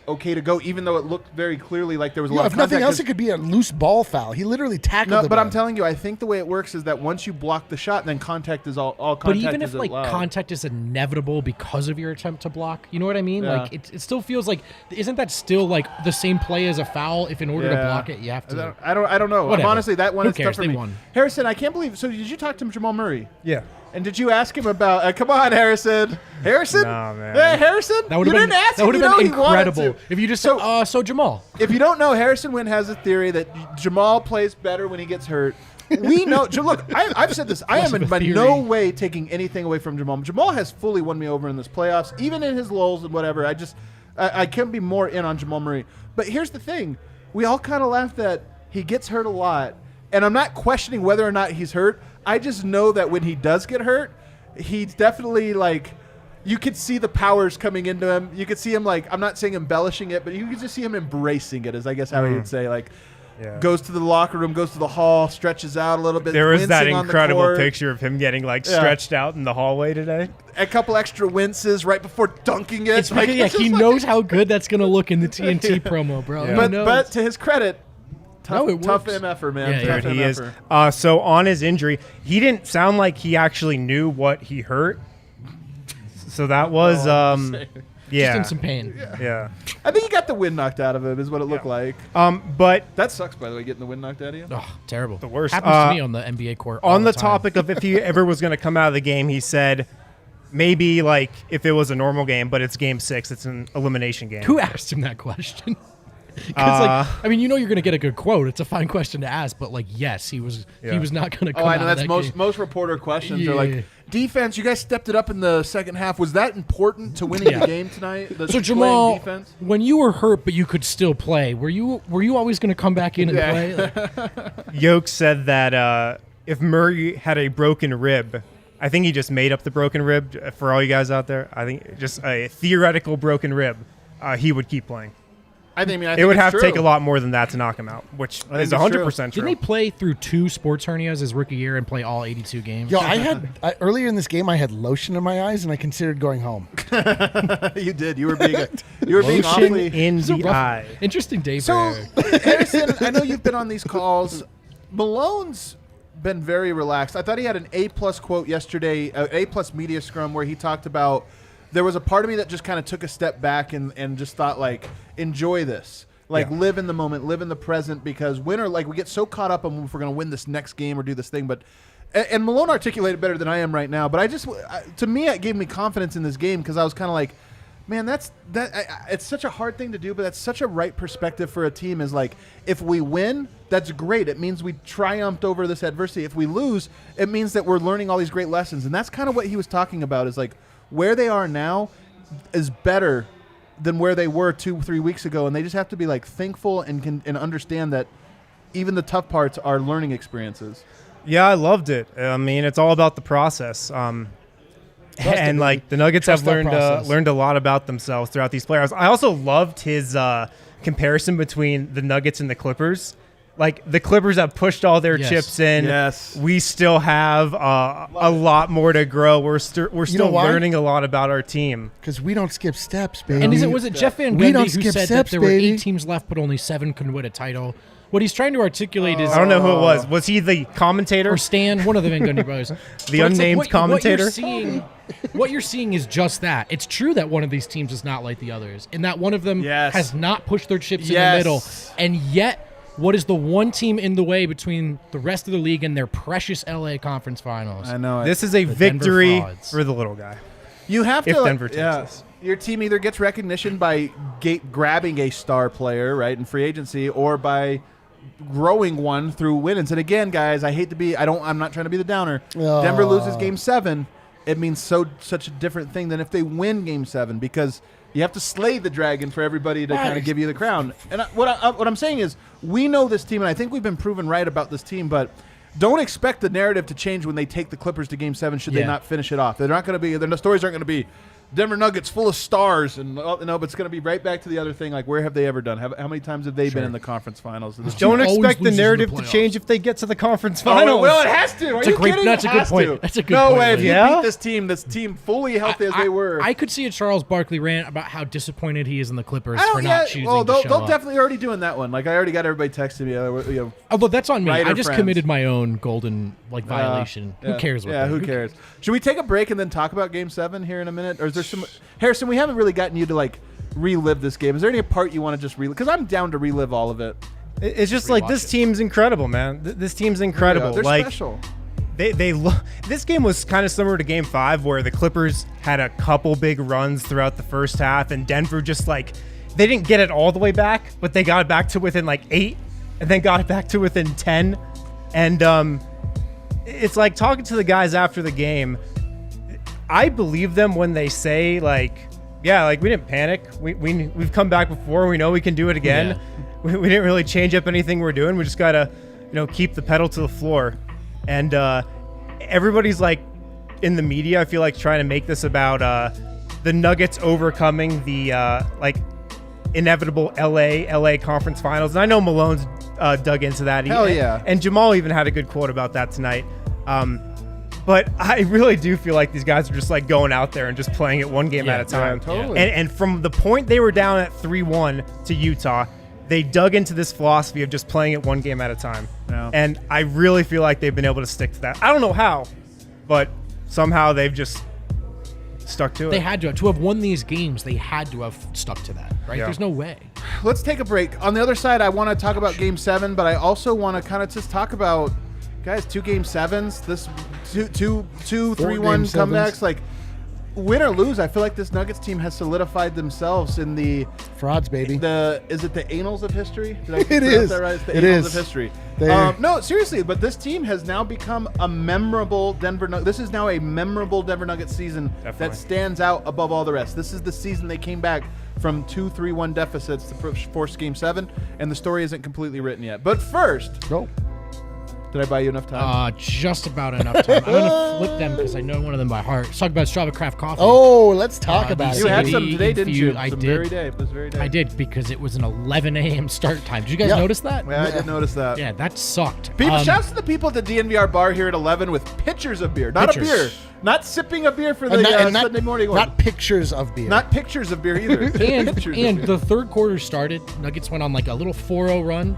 okay to go, even though it looked very clearly like there was a lot of If contact. nothing else, it could be a loose ball foul. He literally tackled the but guy. I'm telling you, I think the way it works is that once you block the shot, then contact is all contact. But even if is like allowed. contact is inevitable because of your attempt to block, you know what I mean? Yeah. Like it still feels like, isn't that still like the same play as a foul? If in order to block it, you have to. I don't know. Whatever. Honestly, that one Who is cares? tough for They me. won. Harrison, I can't believe. So did you talk to Jamal Murray? Yeah. And did you ask him about? Come on, Harrison. Harrison. Nah, man. Hey, Harrison. That would you have been didn't ask that him. would You have know been he wanted incredible to. if you just said, so Jamal. If you don't know, Harrison Wind has a theory that Jamal plays better when he gets hurt. We know. Look, I've said this. I am in by no way taking anything away from Jamal. Jamal has fully won me over in this playoffs, even in his lulls and whatever. I can't be more in on Jamal Murray. But here's the thing: we all kind of laugh that he gets hurt a lot, and I'm not questioning whether or not he's hurt. I just know that when he does get hurt, he's definitely like. You could see the powers coming into him. You could see him like, I'm not saying embellishing it, but you could just see him embracing it, is I guess how he would say. Like, goes to the locker room, goes to the hall, stretches out a little bit. There was that wincing on the incredible court. picture of him getting like stretched out in the hallway today. A couple extra winces right before dunking it. It's because, he knows how good that's gonna look in the TNT promo, bro. Yeah. But to his credit, tough works. MFer, man. Yeah, Tough He MFer. is. So on his injury, he didn't sound like he actually knew what he hurt. So that was, Just yeah. in some pain. Yeah. I think he got the wind knocked out of him, is what it looked like. But that sucks, by the way, getting the wind knocked out of you. Oh, terrible. The worst. Happens to me on the NBA court. all On the time. topic of if he ever was going to come out of the game, he said maybe like if it was a normal game, but it's game 6, it's an elimination game. Who asked him that question? Because I mean, you know, you're going to get a good quote. It's a fine question to ask, but like, yes, he was not going to come. Oh, I know. out That's of that most reporter questions are Yeah. like, defense. You guys stepped it up in the second half. Was that important to winning the game tonight? So Jamal, defense? when you were hurt but you could still play, were you always going to come back in and play? Like, Jokic said that if Murray had a broken rib, I think he just made up the broken rib for all you guys out there. I think just a theoretical broken rib, he would keep playing. I think it would have to take a lot more than that to knock him out, which is 100% true. Didn't he play through 2 sports hernias his rookie year and play all 82 games? Yo, earlier in this game, I had lotion in my eyes, and I considered going home. You did. You were being Lotion awfully in the eye. Interesting day for So, Eric. Harrison, I know you've been on these calls. Malone's been very relaxed. I thought he had an A-plus quote yesterday, A-plus media scrum, where he talked about there was a part of me that just kind of took a step back and just thought, like, enjoy this. Like, live in the moment, live in the present, because winner, like, we get so caught up on if we're going to win this next game or do this thing. But and Malone articulated better than I am right now. But to me, it gave me confidence in this game because I was kind of like, man, it's such a hard thing to do, but that's such a right perspective for a team is like, if we win, that's great. It means we triumphed over this adversity. If we lose, it means that we're learning all these great lessons. And that's kind of what he was talking about is like, where they are now is better than where they were 2-3 weeks ago, and they just have to be like thankful and understand that even the tough parts are learning experiences. Yeah, I loved it. I mean, it's all about the process. And like the Nuggets have learned a lot about themselves throughout these playoffs. I also loved his comparison between the Nuggets and the Clippers. Like the Clippers have pushed all their chips in. Yes. We still have a lot more to grow. We're still learning a lot about our team. Because we don't skip steps, baby. And was it Jeff Van We don't Gundy who skip said steps, that there were baby. 8 teams left, but only 7 could win a title? What he's trying to articulate is... I don't know who it was. Was he the commentator? Or Stan, one of the Van Gundy brothers. The unnamed commentator? What you're seeing is just that. It's true that one of these teams is not like the others, and that one of them has not pushed their chips in the middle. And yet, what is the one team in the way between the rest of the league and their precious LA Conference Finals? I know it. This is a victory for the little guy. You have if to. Denver takes this. Your team either gets recognition by grabbing a star player, right, in free agency, or by growing one through wins. And again, guys, I hate to be. I'm not trying to be the downer. Denver loses Game 7. It means such a different thing than if they win Game 7 because you have to slay the dragon for everybody to kind of give you the crown. And what I'm saying is we know this team, and I think we've been proven right about this team, but don't expect the narrative to change when they take the Clippers to Game 7 should they not finish it off. They're not going to be – the stories aren't going to be Denver Nuggets full of stars, and no, but it's going to be right back to the other thing. Like, where have they ever done? How many times have they been in the conference finals? Don't expect the narrative to change if they get to the conference finals. Well, it has to. Are you kidding? That's a good point. That's a good no point. way. If you beat this team fully healthy as they were. I could see a Charles Barkley rant about how disappointed he is in the Clippers for not choosing to they'll show up. definitely already doing that one. Like, I already got everybody texting me. Although that's on me. I just friends. committed my own golden violation. Who cares? Who cares? Should we take a break and then talk about Game 7 here in a minute? Or is there some... Harrison, we haven't really gotten you to, like, relive this game. Is there any part you want to just relive? Because I'm down to relive all of it. It's just like this team's incredible, man. This team's incredible. They're like, special. This game was kind of similar to Game 5, where the Clippers had a couple big runs throughout the first half, and Denver just, like, they didn't get it all the way back, but they got it back to within, like, 8, and then got it back to within 10. And it's like talking to the guys after the game. I believe them when they say, like, yeah, like, we didn't panic. We've come back before. We know we can do it again. Yeah. We didn't really change up anything we're doing. We just got to, keep the pedal to the floor. And everybody's, like, in the media, I feel like, trying to make this about the Nuggets overcoming the, inevitable LA conference finals. And I know Malone's dug into that. Hell yeah. And Jamal even had a good quote about that tonight. But I really do feel like these guys are just, like, going out there and just playing it one game at a time. Yeah, totally. And from the point they were down at 3-1 to Utah, they dug into this philosophy of just playing it one game at a time. Yeah. And I really feel like they've been able to stick to that. I don't know how, but somehow they've just stuck to it. They had to have won these games. They had to have stuck to that, right? Yeah. There's no way. Let's take a break. On the other side, I want to talk about Game 7, but I also want to kind of just talk about, guys, 2 Game 7s, this two 3-1 comebacks. Like, win or lose, I feel like this Nuggets team has solidified themselves in the frauds, baby. Is it the annals of history? Did I It is. that right? It's the It annals is. of history. No, seriously, but this team has now become a memorable Denver Nuggets. This is now a memorable Denver Nuggets season that stands out above all the rest. This is the season they came back from 2 3-1 deficits to force Game 7, and the story isn't completely written yet. But first, did I buy you enough time? Just about enough time. I'm going to flip them because I know one of them by heart. Let's talk about Strava Craft Coffee. Oh, let's talk about it. You had some today, didn't you? I did. This very day. I did, because it was an 11 a.m. start time. Did you guys notice that? Yeah, I did notice that. Yeah, that sucked. Shouts to the people at the DNVR bar here at 11 with pitchers of beer. Not a beer. Not sipping a beer for the Sunday morning one. Not pictures of beer. Not pictures of beer either. and the third quarter started. Nuggets went on like a little 4-0 run.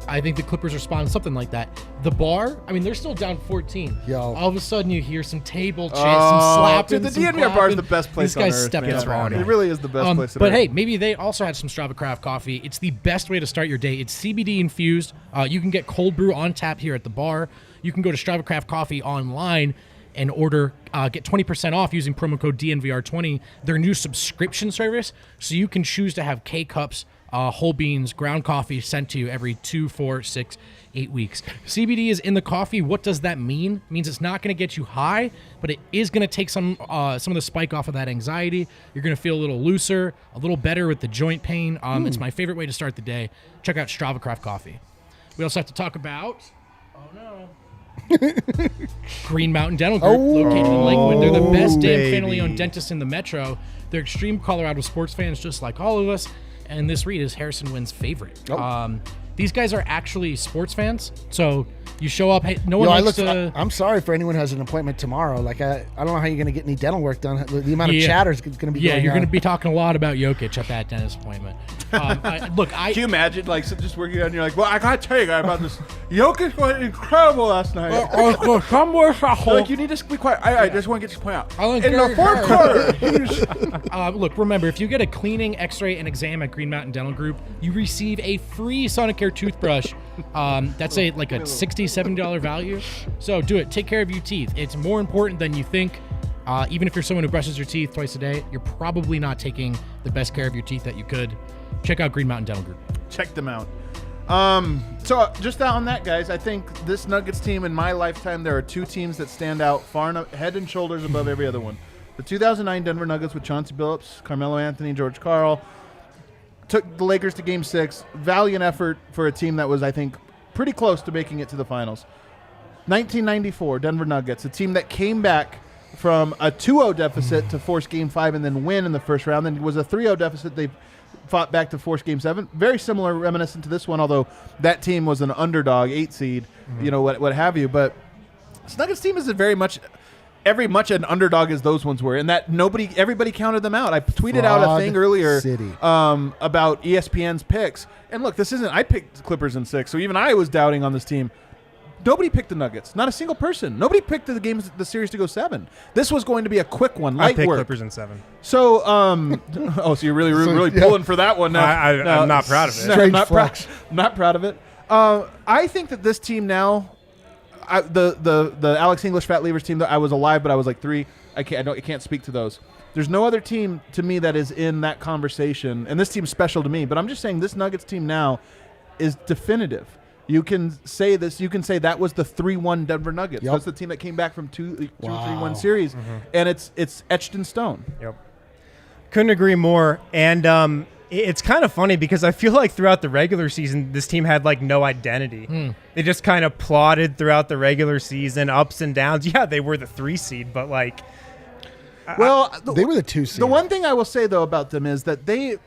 I think the Clippers responded, something like that. The bar, I mean, they're still down 14. Yo. All of a sudden, you hear some table chants, some slapping, dude, the DNVR bar is the best place on earth. These guys stepped man. around. It really is the best place on But earth. hey, maybe they also had some Strava Craft coffee. It's the best way to start your day. It's CBD infused. You can get cold brew on tap here at the bar. You can go to Strava Craft Coffee online and order, get 20% off using promo code DNVR20, their new subscription service. So you can choose to have K-Cups, whole beans, ground coffee sent to you every 2, 4, 6, 8 weeks. CBD is in the coffee. What does that mean? It means it's not going to get you high, but it is going to take some of the spike off of that anxiety. You're going to feel a little looser, a little better with the joint pain. It's my favorite way to start the day. Check out Strava Craft Coffee. We also have to talk about... Green Mountain Dental Group, located in Lakewood. They're the best damn family-owned dentists in the metro. They're extreme Colorado sports fans, just like all of us. And this read is Harrison Wynn's favorite. These guys are actually sports fans, so you show up. Hey, no one likes to. I'm sorry for anyone who has an appointment tomorrow. Like I don't know how you're going to get any dental work done. The amount of chatter is going to be. Yeah, you're going to be talking a lot about Jokic at that dentist appointment. Can you imagine, like, just working out and you're like, well, I got to tell you guys about this. Jokic was incredible last night. Like, you need to be quiet. I just want to get this point out. In the fourth quarter. Look, remember, if you get a cleaning, x-ray, and exam at Green Mountain Dental Group, you receive a free Sonicare toothbrush. That's a $60, $70 value. So do it. Take care of your teeth. It's more important than you think. Even if you're someone who brushes your teeth twice a day, you're probably not taking the best care of your teeth that you could. Check out Green Mountain Dental Group. Check them out. So just on that, guys, I think this Nuggets team, in my lifetime, there are 2 teams that stand out far enough, head and shoulders above every other one. The 2009 Denver Nuggets with Chauncey Billups, Carmelo Anthony, George Karl, took the Lakers to Game 6. Valiant effort for a team that was, I think, pretty close to making it to the finals. 1994 Denver Nuggets, a team that came back from a 2-0 deficit to force Game 5 and then win in the first round. Then it was a 3-0 deficit. They fought back to force Game 7. Very similar, reminiscent to this one, although that team was an underdog, 8 seed, what have you. But this Nuggets team is very much an underdog as those ones were, and that everybody counted them out. I tweeted out a thing earlier about ESPN's picks. And look, I picked the Clippers in 6, so even I was doubting on this team. Nobody picked the Nuggets. Not a single person. Nobody picked the series to go 7. This was going to be a quick one. Light I picked work. Clippers in 7. So, so you're really pulling for that one now. I'm not proud of it. I'm not proud of it. I think that this team now, the Alex English Fat Leavers team, that I was alive, but I was like 3. I can't speak to those. There's no other team to me that is in that conversation, and this team's special to me. But I'm just saying this Nuggets team now is definitive. You can say this. You can say that was the 3-1 Denver Nuggets. That's the team that came back from 3-1 series, and it's etched in stone. Yep. Couldn't agree more. And it's kind of funny because I feel like throughout the regular season, this team had like no identity. They just kind of plodded throughout the regular season, ups and downs. Yeah, they were the 3 seed, but like, they were the 2 seed. The one thing I will say though about them is that they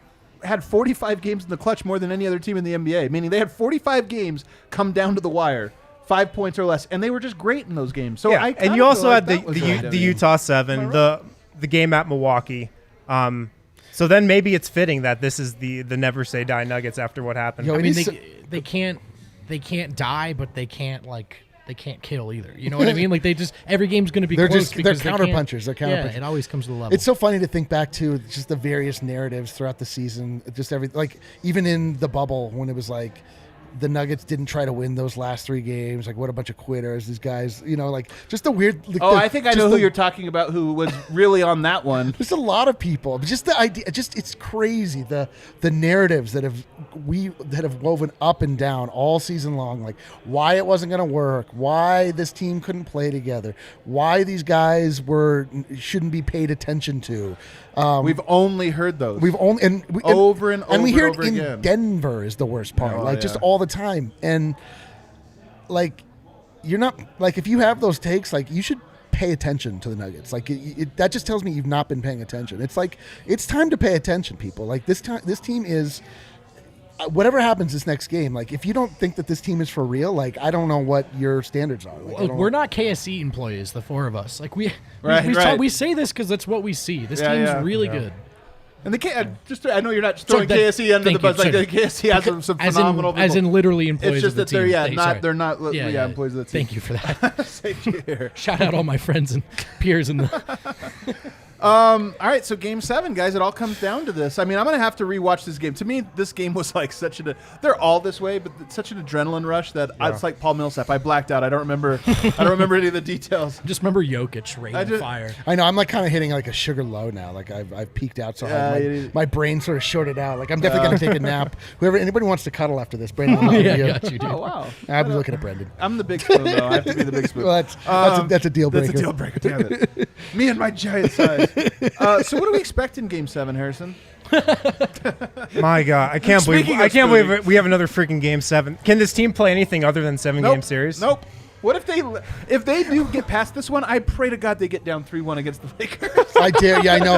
had 45 games in the clutch, more than any other team in the NBA, meaning they had 45 games come down to the wire, 5 points or less, and they were just great in those games. So yeah, and you also had the Utah 7, the game at Milwaukee. So then maybe it's fitting that this is the never say die Nuggets after what happened. I mean, they can't die, but they can't kill either. You know what I mean? Like every game's going to be close. They're counterpunchers. They're counterpunchers. Yeah, it always comes to the level. It's so funny to think back to just the various narratives throughout the season. Just even in the bubble when it was like the Nuggets didn't try to win those last 3 games. Like, what a bunch of quitters. These guys, just the weird. I think I know who you're talking about who was really on that one. There's a lot of people. But just the idea, it's crazy. The narratives that have woven up and down all season long. Like, why it wasn't going to work. Why this team couldn't play together. Why these guys shouldn't be paid attention to. We've only heard those. Over and we hear it in again. Denver is the worst part. Just all the time. And like, you're not like, if you have those takes, like, you should pay attention to the Nuggets. Like, that just tells me you've not been paying attention. It's like, it's time to pay attention, people. Like, this team is. Whatever happens this next game, like, if you don't think that this team is for real, like, I don't know what your standards are. Like, we're not KSE employees, the 4 of us. Like, we say this because that's what we see. This team's really good. And I know you're not throwing KSE under the bus. Like, KSE has some phenomenal people. As in literally employees of the team. It's just that they're not employees of the team. Thank you for that. Same here. Shout out all my friends and peers in the. All right, so Game 7, guys, it all comes down to this. I mean, I'm going to have to rewatch this game. To me, this game was like they're all this way, but it's such an adrenaline rush that it's like Paul Millsap. I blacked out. I don't remember any of the details. Just remember Jokic raining fire. I know. I'm like kind of hitting like a sugar low now. Like I've peaked out so hard. My brain sort of shorted out. Like, I'm definitely going to take a nap. Anybody wants to cuddle after this, Brandon. Got you, dude. Oh, wow. I'll be looking at Brendan. I'm the big spoon, though. I have to be the big spoon. Well, that's a deal breaker. That's a deal breaker. Damn it. Me and my giant size. So what do we expect in Game 7, Harrison? My God, I can't believe we have another freaking Game 7. Can this team play anything other than 7-game series? Nope. What if they do get past this one? I pray to God they get down 3-1 against the Lakers. I dare. Yeah, I know.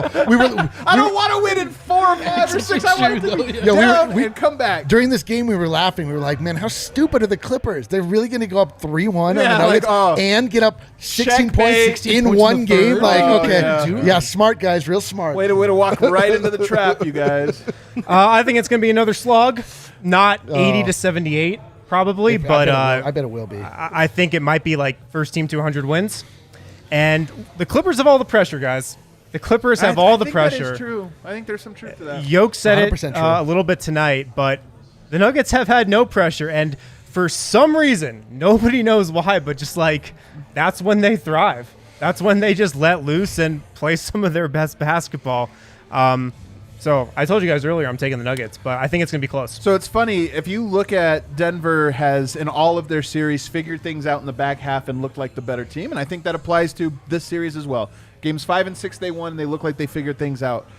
I don't want to win in 4 or 5 or 6. I want it to be down and come back. During this game, we were laughing. We were like, man, how stupid are the Clippers? They're really going to go up 3-1 on the Nuggets and get up 16 points in one game? Like, okay. Smart guys, real smart. Way to walk right into the trap, you guys. I think it's going to be another slog, not 80-78. Probably, but I bet it will be. I think it might be like first team to 100 wins. And the Clippers have all the pressure, guys. The Clippers have all the pressure. That is true. I think there's some truth to that. Yoke said it a little bit tonight, but the Nuggets have had no pressure. And for some reason, nobody knows why, but just like that's when they thrive. That's when they just let loose and play some of their best basketball. So I told you guys earlier I'm taking the Nuggets, but I think it's going to be close. So it's funny, if you look at Denver has, in all of their series, figured things out in the back half and looked like the better team, and I think that applies to this series as well. Games 5 and 6 they won, and they look like they figured things out.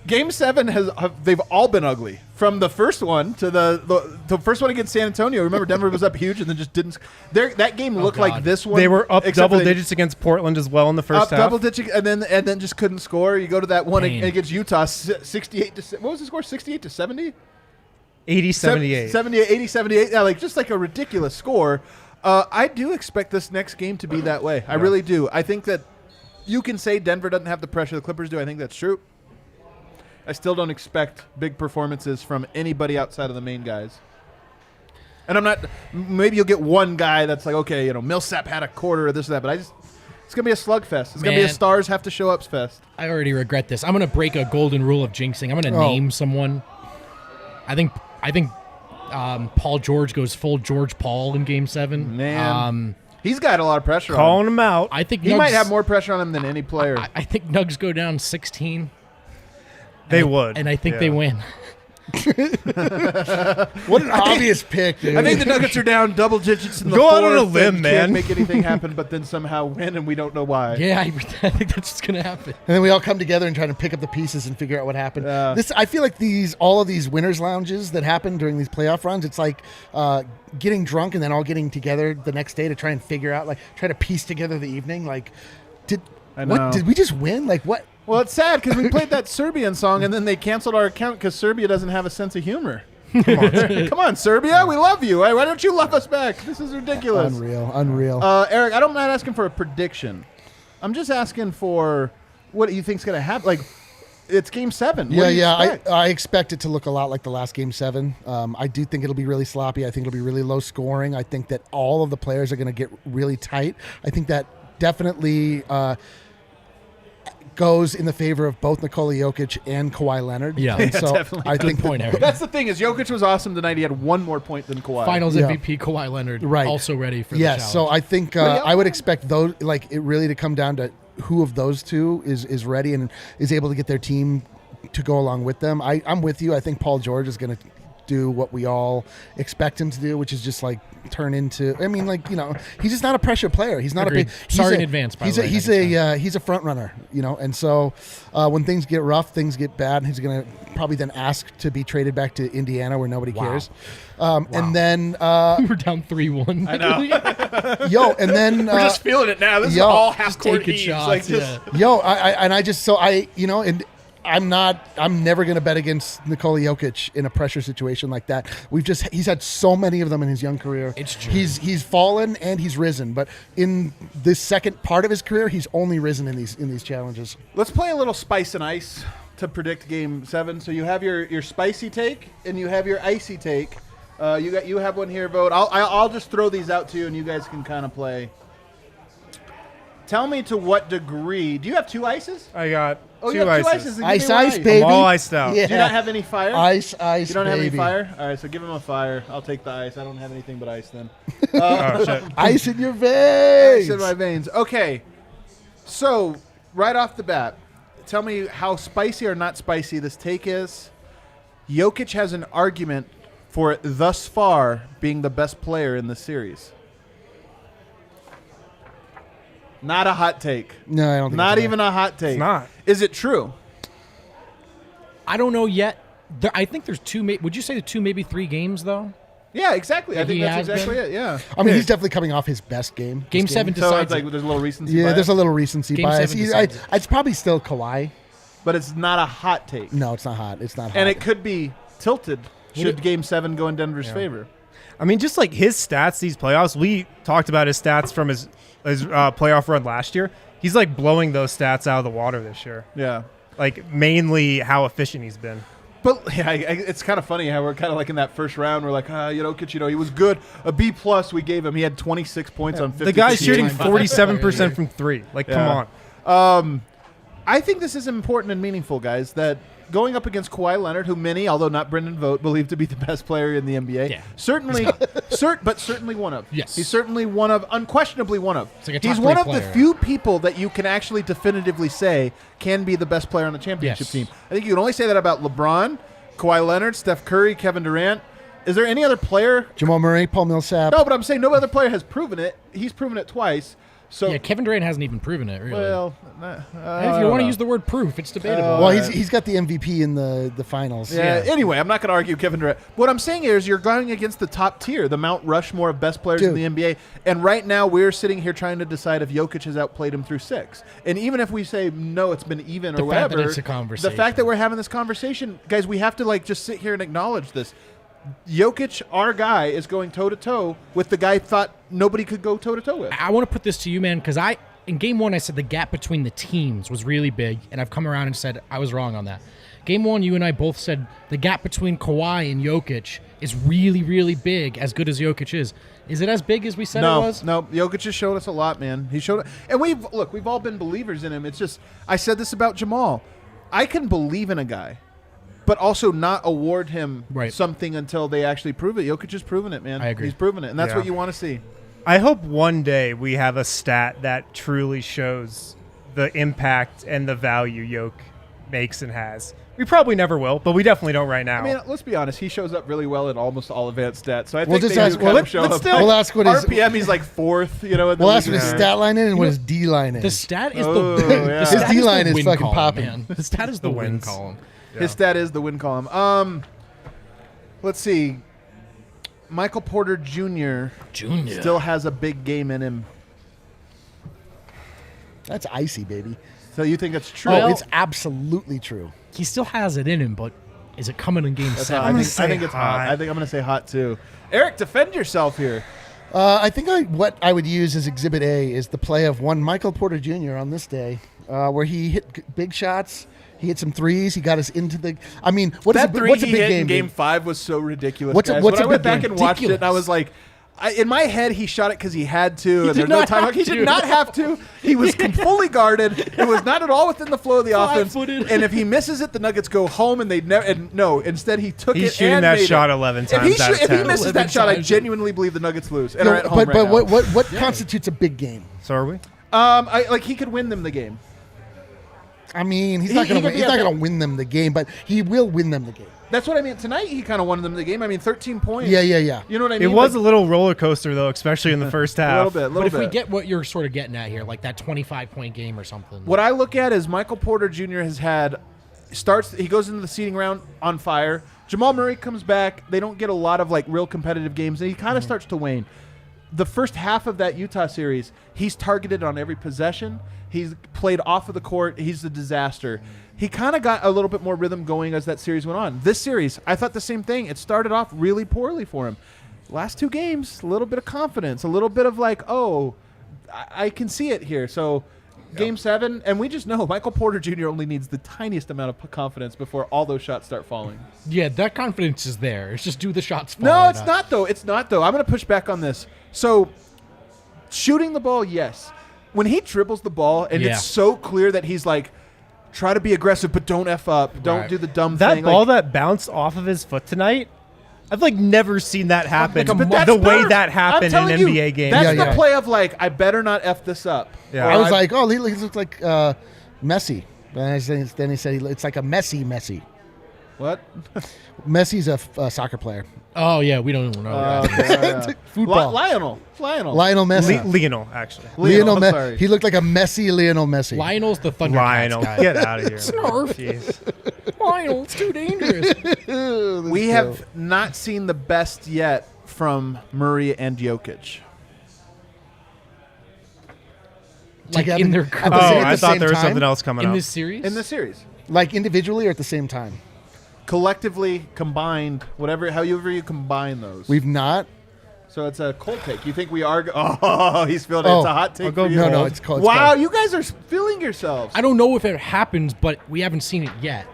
Game 7 they've all been ugly. From the first one to the first one against San Antonio. Remember, Denver was up huge and then just didn't. That game looked like this one. They were up double digits against Portland as well in the first half. Double digits, and then just couldn't score. You go to that one against Utah, 68 to what was the score? 68 to 70. 80-78. 80-78. Yeah, just like a ridiculous score. I do expect this next game to be that way. I really do. I think that you can say Denver doesn't have the pressure the Clippers do. I think that's true. I still don't expect big performances from anybody outside of the main guys. And I'm not – maybe you'll get one guy that's like, okay, Millsap had a quarter or this or that, but it's going to be a slugfest. It's going to be a stars have to show ups fest. I already regret this. I'm going to break a golden rule of jinxing. I'm going to name someone. I think Paul George goes full George Paul in Game 7. Man. He's got a lot of pressure on him. Calling him out. I think he might have more pressure on him than any player. I think Nugs go down 16. They would. And I think they win. What an obvious pick, dude. I think the Nuggets are down double digits in the Go fourth. out on a limb, man. Can't make anything happen, but then somehow win, and we don't know why. Yeah, I think that's what's going to happen. And then we all come together and try to pick up the pieces and figure out what happened. I feel like all of these winners' lounges that happen during these playoff runs, it's like getting drunk and then all getting together the next day to try and figure out, try to piece together the evening. Did we just win? What? Well, it's sad because we played that Serbian song and then they canceled our account because Serbia doesn't have a sense of humor. Come on, Serbia. We love you. Why don't you love us back? This is ridiculous. Unreal. Eric, I'm not asking for a prediction. I'm just asking for what you think's going to happen. It's Game 7. I expect it to look a lot like the last Game 7. I do think it'll be really sloppy. I think it'll be really low scoring. I think that all of the players are going to get really tight. I think that definitely goes in the favor of both Nikola Jokic and Kawhi Leonard. Yeah, so definitely. I think point, Eric. That's the thing is Jokic was awesome tonight. He had one more point than Kawhi. Finals MVP Kawhi Leonard, also ready for the challenge. So I think I would expect those it really to come down to who of those two is ready and is able to get their team to go along with them. I'm with you. I think Paul George is going to do what we all expect him to do, which is just turn into. I mean, he's just not a pressure player. He's not Agreed. a big. Sorry in advance. By the way, he's a front runner, and so when things get rough, things get bad, and he's going to probably then ask to be traded back to Indiana where nobody cares. And then we were down 3-1. I know. And then we're just feeling it now. This is all half court taking shots. I'm never going to bet against Nikola Jokic in a pressure situation like that. He's had so many of them in his young career. It's true. He's fallen and he's risen, but in this second part of his career, he's only risen in these challenges. Let's play a little spice and ice to predict Game 7. So you have your spicy take and you have your icy take. You have one here, Vogt. I'll just throw these out to you and you guys can kind of play. Tell me to what degree. Do you have two ices? I got two ices. Ice, baby. I'm all iced out. Yeah. Do you not have any fire? Ice, You don't have any baby. fire? All right, so give him a fire. I'll take the ice. I don't have anything but ice then. Shit. Ice in your veins. Ice in my veins. Okay, so right off the bat, tell me how spicy or not spicy this take is. Jokic has an argument for it thus far being the best player in the series. Not a hot take. No, I don't think Not it's even a hot take. It's not. Is it true? I don't know yet. I think there's two. Would you say the 2, maybe 3 games though? Yeah, exactly. I think that's exactly it. Yeah. I mean, he's definitely coming off his best game. Game 7 So decides. it's there's a little recency Yeah, bias. there's a little recency Game bias. 7 decides it. It's probably still Kawhi. But it's not a hot take. No, it's not hot. It's not hot. And it could be tilted should Game 7 go in Denver's favor. I mean, just his stats these playoffs. We talked about his stats from his playoff run last year. He's blowing those stats out of the water this year. Yeah. Mainly how efficient he's been. But yeah, it's kind of funny how we're kind of in that first round. We're like, Jokic, he was good. A B+ we gave him. He had 26 points on 50. The guy's shooting 47% from 3. Come on. I think this is important and meaningful, guys, that going up against Kawhi Leonard, who many, although not Brendan Vogt, believe to be the best player in the NBA. Yeah. Certainly, but certainly one of. Yes. He's certainly one of, unquestionably one of. It's like a top He's one 3 of the player. few people that you can actually definitively say can be the best player on the championship Yes. team. I think you can only say that about LeBron, Kawhi Leonard, Steph Curry, Kevin Durant. Is there any other player? Jamal Murray, Paul Millsap. No, but I'm saying no other player has proven it. He's proven it twice. So yeah, Kevin Durant hasn't even proven it, really. Well, if you want to use the word proof, it's debatable. Well, he's got the MVP in the finals. Yeah. Anyway, I'm not going to argue Kevin Durant. What I'm saying here is you're going against the top tier, the Mount Rushmore of best players in the NBA. And right now we're sitting here trying to decide if Jokic has outplayed him through 6. And even if we say no, it's been even or whatever. It's a conversation. The fact that we're having this conversation, guys, we have to just sit here and acknowledge this. Jokic, our guy, is going toe-to-toe with the guy thought nobody could go toe-to-toe with. I want to put this to you, man, because in Game 1, I said the gap between the teams was really big, and I've come around and said I was wrong on that. Game 1, you and I both said the gap between Kawhi and Jokic is really, really big, as good as Jokic is. Is it as big as we said it was? No, Jokic has showed us a lot, man. He showed, and we've all been believers in him. It's just, I said this about Jamal. I can believe in a guy, but also not award him something until they actually prove it. Jokic has proven it, man. I agree. He's proven it, and that's what you want to see. I hope one day we have a stat that truly shows the impact and the value Jokic makes and has. We probably never will, but we definitely don't right now. I mean, let's be honest. He shows up really well in almost all advanced stats. So I We'll think just they ask- do kind well, of show let's up. still- we'll ask what his- RPM, he's like 4th. You know, in the We'll ask league. what his stat line is and what his D line is. The stat is Oh, the yeah. the His stat D-line the is win fucking column, popping. man. The stat is the win column. His stat is the win column. Let's see. Michael Porter Jr. still has a big game in him. That's icy, baby. So you think that's true? It's absolutely true. He still has it in him, but is it coming in Game 7? I think it's hot. I think I'm going to say hot too. Eric, defend yourself here. I think what I would use as Exhibit A is the play of one Michael Porter Jr. on this day, where he hit big shots. He hit some threes. He got us into the. I mean, what's a big hit game? in Game 5 was so ridiculous. What's guys. a When I went big back game? and watched it, and I was like, in my head, he shot it because he had to. And there's no time. He did not have to. He was fully guarded. It was not at all within the flow of the offense. And if he misses it, the Nuggets go home, and they never. And no, instead he took He's it. shooting and that made shot it. 11 If times out of 10. he misses that shot, I genuinely believe the Nuggets lose and are at home but what constitutes a big game? So are we? He could win them the game. I mean, he's not going to win them the game, but he will win them the game. That's what I mean. Tonight, he kind of won them the game. I mean, 13 points. Yeah. You know what I mean? It was a little roller coaster, though, especially in the first half. A little But if bit. we get what you're sort of getting at here, like that 25-point game or something. What I look at is Michael Porter Jr. has had he goes into the seeding round on fire. Jamal Murray comes back. They don't get a lot of real competitive games, and he kind of starts to wane. The first half of that Utah series, he's targeted on every possession. He's played off of the court. He's a disaster. He kind of got a little bit more rhythm going as that series went on. This series, I thought the same thing. It started off really poorly for him. Last 2 games, a little bit of confidence, a little bit of I can see it here. So Game 7, and we just know Michael Porter Jr. only needs the tiniest amount of confidence before all those shots start falling. Yeah, that confidence is there. It's just do the shots fall. No, it's not, though. It's not, though. I'm going to push back on this. So shooting the ball, yes. When he dribbles the ball, and it's so clear that he's try to be aggressive, but don't F up. Don't do the dumb thing. That ball that bounced off of his foot tonight, I've never seen that happen. But the way that happened in an NBA game. That's the play of I better not F this up. Yeah. I was he looks like Messi. Then he said it's like a Messi. What? Messi's a soccer player. Oh, yeah, we don't even know. Football. Lionel Messi. Lionel, actually. Lionel Messi. He looked like a messy Lionel Messi. Lionel's the Thundercats Lionel, guy. get out of here. Snarf. Jeez. Lionel, it's too dangerous. We have not seen the best yet from Murray and Jokic. Together in their at the career. same- at I the thought same there was time? something else coming In up. this series? In this series. Individually or at the same time? Collectively, combined, however you combine those. We've not. So it's a cold take. You think we are? He's feeling it. It's a hot take. For you. No, it's cold. Wow, you guys are feeling yourselves. I don't know if it happens, but we haven't seen it yet.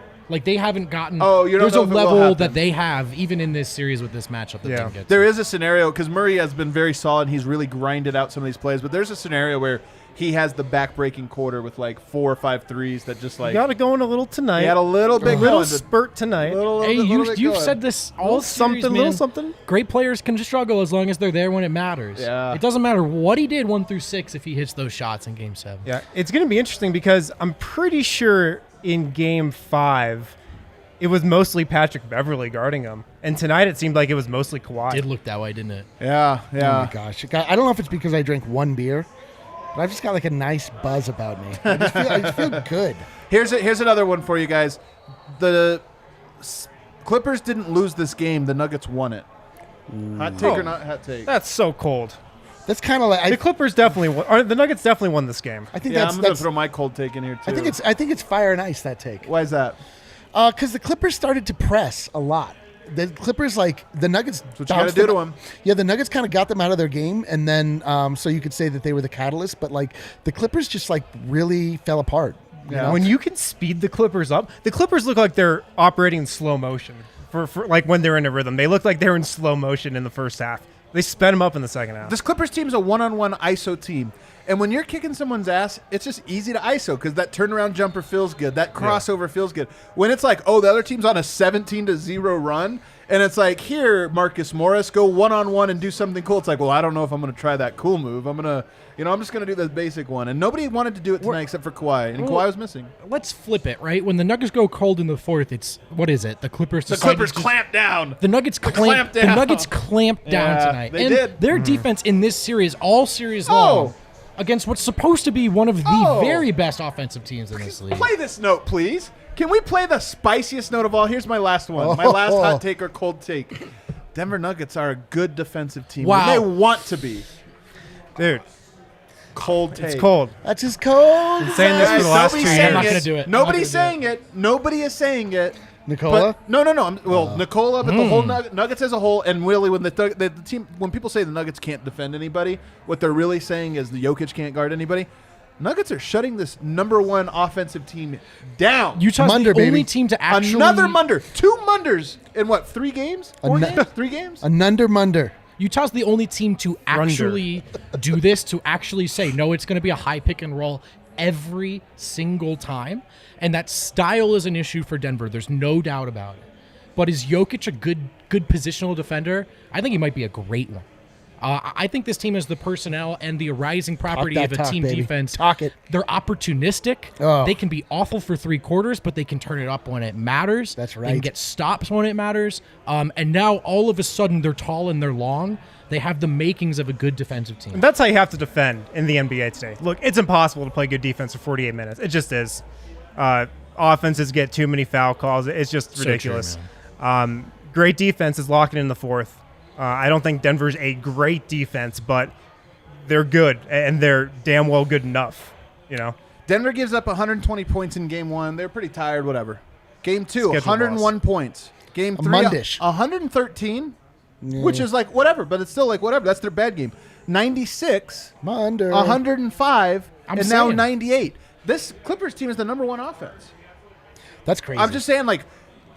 They haven't gotten. Oh, you don't there's know a if it will level happen. that they have, even in this series with this matchup that they can get to. There is a scenario, because Murray has been very solid. He's really grinded out some of these plays. But there's a scenario where he has the back-breaking quarter with 4 or 5 threes that just You got it going a little tonight. He had a little bit little spurt tonight. Hey, you've said this all series, man. Little something. Great players can just struggle as long as they're there when it matters. Yeah. It doesn't matter what he did 1 through 6 if he hits those shots in Game 7. Yeah, it's going to be interesting because I'm pretty sure in Game 5, it was mostly Patrick Beverley guarding him. And tonight it seemed like it was mostly Kawhi. Did look that way, didn't it? Yeah. Oh, my gosh. I don't know if it's because I drank 1 beer, But I've just got like a nice buzz about me. I just feel good. Here's another one for you guys. The Clippers didn't lose this game. The Nuggets won it. Hot take or not hot take? That's so cold. That's kind of like the Clippers definitely won, or the Nuggets definitely won this game. I think I'm that's gonna throw my cold take in here too. I think it's fire and ice, that take. Why is that? Because the Clippers started to press a lot. The Clippers, like the Nuggets, That's what you got to do to them. Yeah, the Nuggets kind of got them out of their game, and then so you could say that they were the catalyst. But like the Clippers just like really fell apart. Yeah. When you can speed the Clippers up, the Clippers look like they're operating in slow motion for like when they're in a rhythm. They look like they're in slow motion in the first half. They sped them up in the second half. This Clippers team is a one-on-one ISO team. And when you're kicking someone's ass, it's just easy to ISO because that turnaround jumper feels good. That crossover feels good. When it's like, oh, the other team's on a 17-0 run, and it's like, here, Marcus Morris, go one-on-one and do something cool. It's like, well, I don't know if I'm going to try that cool move. I'm just going to do the basic one. And nobody wanted to do it tonight except for Kawhi, and Kawhi was missing. Let's flip it, right? When the Nuggets go cold in the fourth, it's, what is it? The Clippers clamp down. The Nuggets clamp down. The Nuggets clamped down tonight. They and did. Their defense in this series, all series long, against what's supposed to be one of the very best offensive teams in this league. Play this note, please. Can we play the spiciest note of all? Here's my last one. My last hot take or cold take. Denver Nuggets are a good defensive team. Wow. They want to be. Dude. Cold take. It's cold. That's just cold. Been saying this for the last 2 years. I'm not going to do it. Nobody's saying it. Nobody is saying it. Nikola? But, no. Nikola, but the whole Nuggets as a whole, and really when the team, when people say the Nuggets can't defend anybody, what they're really saying is the Jokic can't guard anybody. Nuggets are shutting this #1 offensive team down. Utah's Munder, the only baby. team to actually... Another Munder. 2 Munders in what, 3 games? 4 games? 3 games? A Nunder Munder. Utah's the only team to actually do this, to actually say, no, it's going to be a high pick and roll every single time. And that style is an issue for Denver. There's no doubt about it. But is Jokic a good positional defender? I think he might be a great one. I think this team has the personnel and the rising property of a team defense. Talk it. They're opportunistic. Oh. They can be awful for 3 quarters, but they can turn it up when it matters. That's They right. can get stops when it matters. And now all of a sudden they're tall and they're long. They have the makings of a good defensive team. And that's how you have to defend in the NBA today. Look, it's impossible to play good defense for 48 minutes. It just is. Offenses get too many foul calls. It's just ridiculous. Great defense is locking in the fourth. I don't think Denver's a great defense, but they're good, and they're damn well good enough, you know? Denver gives up 120 points in game 1. They're pretty tired, whatever. Game 2, Schedule 101 loss. points. Game 3, Mundish. 113, which is like whatever, but it's still like whatever. That's their bad game. 96, Munder. 105, I'm and now saying. 98. This Clippers team is the #1 offense. That's crazy. I'm just saying, like,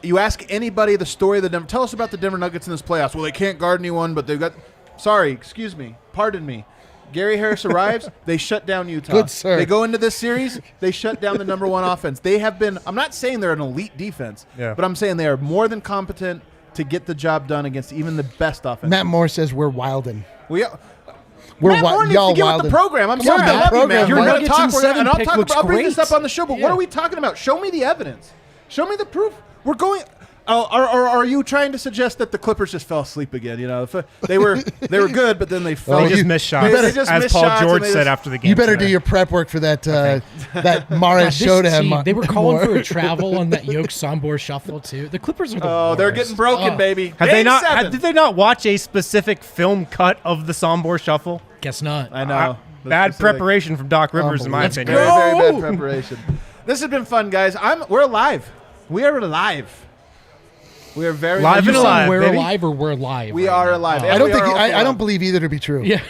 you ask anybody the story of the Denver. Tell us about the Denver Nuggets in this playoffs. Well, they can't guard anyone, but they've got. Sorry, excuse me, pardon me. Gary Harris arrives. They shut down Utah. Good sir. They go into this series. They shut down the #1 offense. They have been. I'm not saying they're an elite defense, but I'm saying they are more than competent to get the job done against even the best offense. Matt Moore says we're wildin'. Matt Moore needs to get with the program. I'm sorry, I love you, man. Your We're going to Nuggets talk. in 7 pick looks I'll bring this great. up on the show. But what are we talking about? Show me the evidence. Show me the proof. We're going. Are you trying to suggest that the Clippers just fell asleep again? You know, they were good, but then they fell. They just missed shots, as Paul George said after the game. You better today. do your prep work for that that Mares show to him. They were calling for a travel on that Jokic Sombor shuffle too. The Clippers are the worst. They're getting broken, baby. Did they not watch a specific film cut of the Sombor shuffle? Guess not. I know. Bad preparation from Doc Rivers, in my opinion. Very bad preparation. This has been fun, guys. We're alive. We are alive. We are very live and alive. We're baby. alive or we're live. We are alive. I don't think. I don't believe either to be true. Yeah.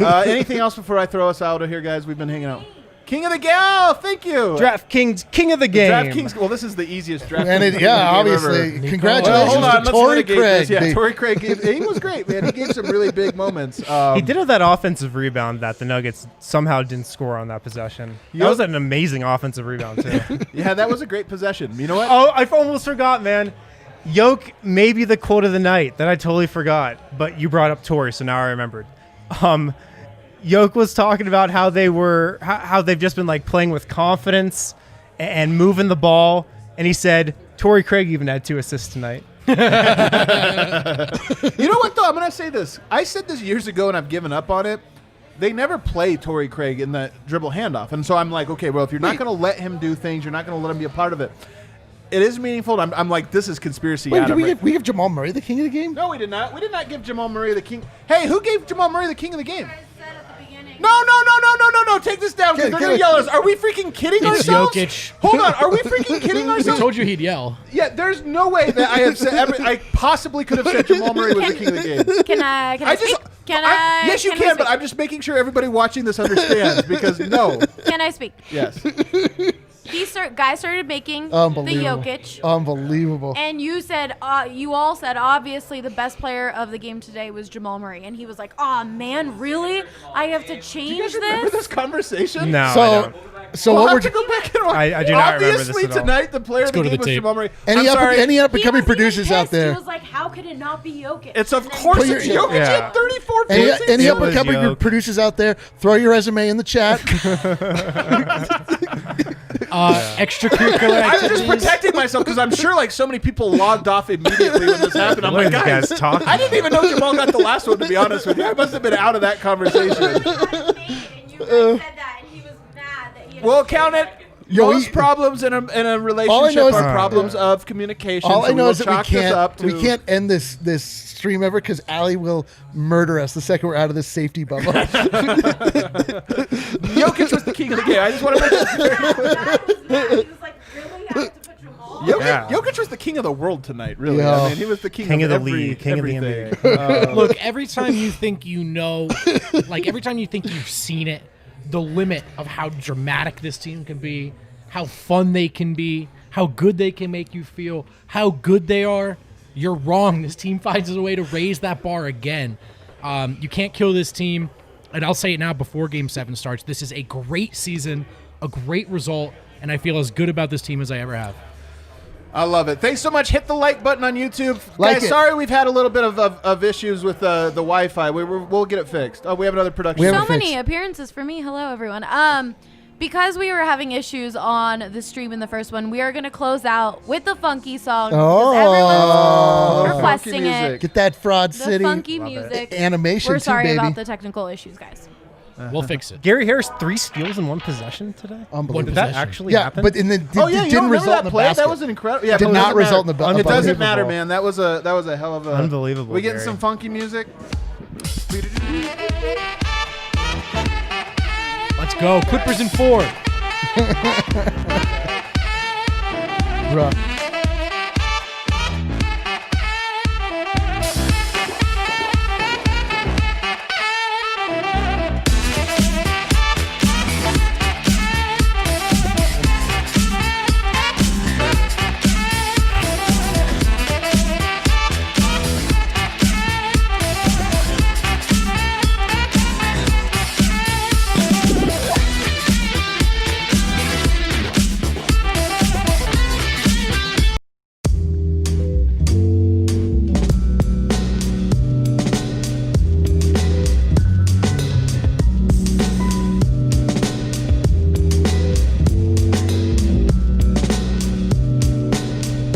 Anything else before I throw us out of here, guys? We've been hanging out. King of the Gal, thank you. DraftKings, king of the game. DraftKings. Well, this is the easiest draft. And obviously, ever. congratulations Hold on, to let's Torrey litigate Craig. this. Yeah, Torrey Craig. He was great, man. He gave some really big moments. He did have that offensive rebound that the Nuggets somehow didn't score on that possession. That was an amazing offensive rebound, too. Yeah, that was a great possession. You know what? Oh, I almost forgot, man. Yoke may be the quote of the night that I totally forgot, but you brought up Torrey, so now I remembered. Yoke was talking about how they've just been like playing with confidence and moving the ball, and he said Torrey Craig even had 2 assists tonight. You know what, though? I'm going to say this. I said this years ago, and I've given up on it. they never play Torrey Craig in the dribble handoff. And so I'm like, okay, well, if you're not going to let him do things, you're not going to let him be a part of it. It is meaningful. I'm like, this is conspiracy. Wait, did we give Jamal Murray the king of the game? No, we did not. We did not give Jamal Murray the king. Hey, who gave Jamal Murray the king of the game? No. Take this down because they're going to yell at us. Are we freaking kidding ourselves? Jokic. Hold on. Are we freaking kidding ourselves? We told you he'd yell. Yeah, there's no way that I have said I possibly could have said Jamal Murray was the king of the game. Can I speak? Yes, you can, but I'm just making sure everybody watching this understands because no. Can I speak? Yes. Guys started making the Jokic. Unbelievable. And you all said, obviously the best player of the game today was Jamal Murray. And he was like, oh, man, really? I have to change Do you guys remember this conversation? No, I don't. So we'll what have to go back and watch. I do not remember this Obviously, at all. tonight the player of the game was Jamal Murray. Any up-and-coming producers out He there? was like, how could it not be Jokic? It's of course it's Jokic. He had 34 points. Any up-and-coming producers out there, throw your resume in the chat. Extracurricular I'm activities. just protecting myself because I'm sure like so many people logged off immediately when this happened. I'm like, guys, I didn't even know Jamal got the last one, to be honest with you. I must have been out of that conversation. We'll count it. Most problems in a relationship are problems of communication. All I know is that we we can't end this stream ever because Allie will murder us the second we're out of this safety bubble. Jokic was the king of the game. I just want to make Jokic was the king of the world tonight, really. Yeah. I mean, he was the king of the every, league, king everything. of the NBA. Look, every time you think you know, like every time you think you've seen it, the limit of how dramatic this team can be, how fun they can be, how good they can make you feel, how good they are, you're wrong. This team finds a way to raise that bar again. You can't kill this team. And I'll say it now before Game 7 starts. This is a great season, a great result, and I feel as good about this team as I ever have. I love it. Thanks so much. Hit the like button on YouTube. Guys, sorry we've had a little bit of issues with the Wi-Fi. We'll get it fixed. Oh, we have another production. So many appearances for me. Hello, everyone. Because we were having issues on the stream in the first one, we are going to close out with the funky song. Everyone's requesting it. Get that Fraud City. The funky music. Animation, We're sorry too, baby. about the technical issues, guys. We'll fix it. Gary Harris, 3 steals in 1 possession today? Unbelievable. Did that actually Yeah, happen? but in the didn't result in the play? basket. That was an incredible. Yeah, Did but not result in the basket. It doesn't matter, man. That was a hell of a unbelievable. We getting Gary. some funky music. Let's go. Clippers in 4. Bruh.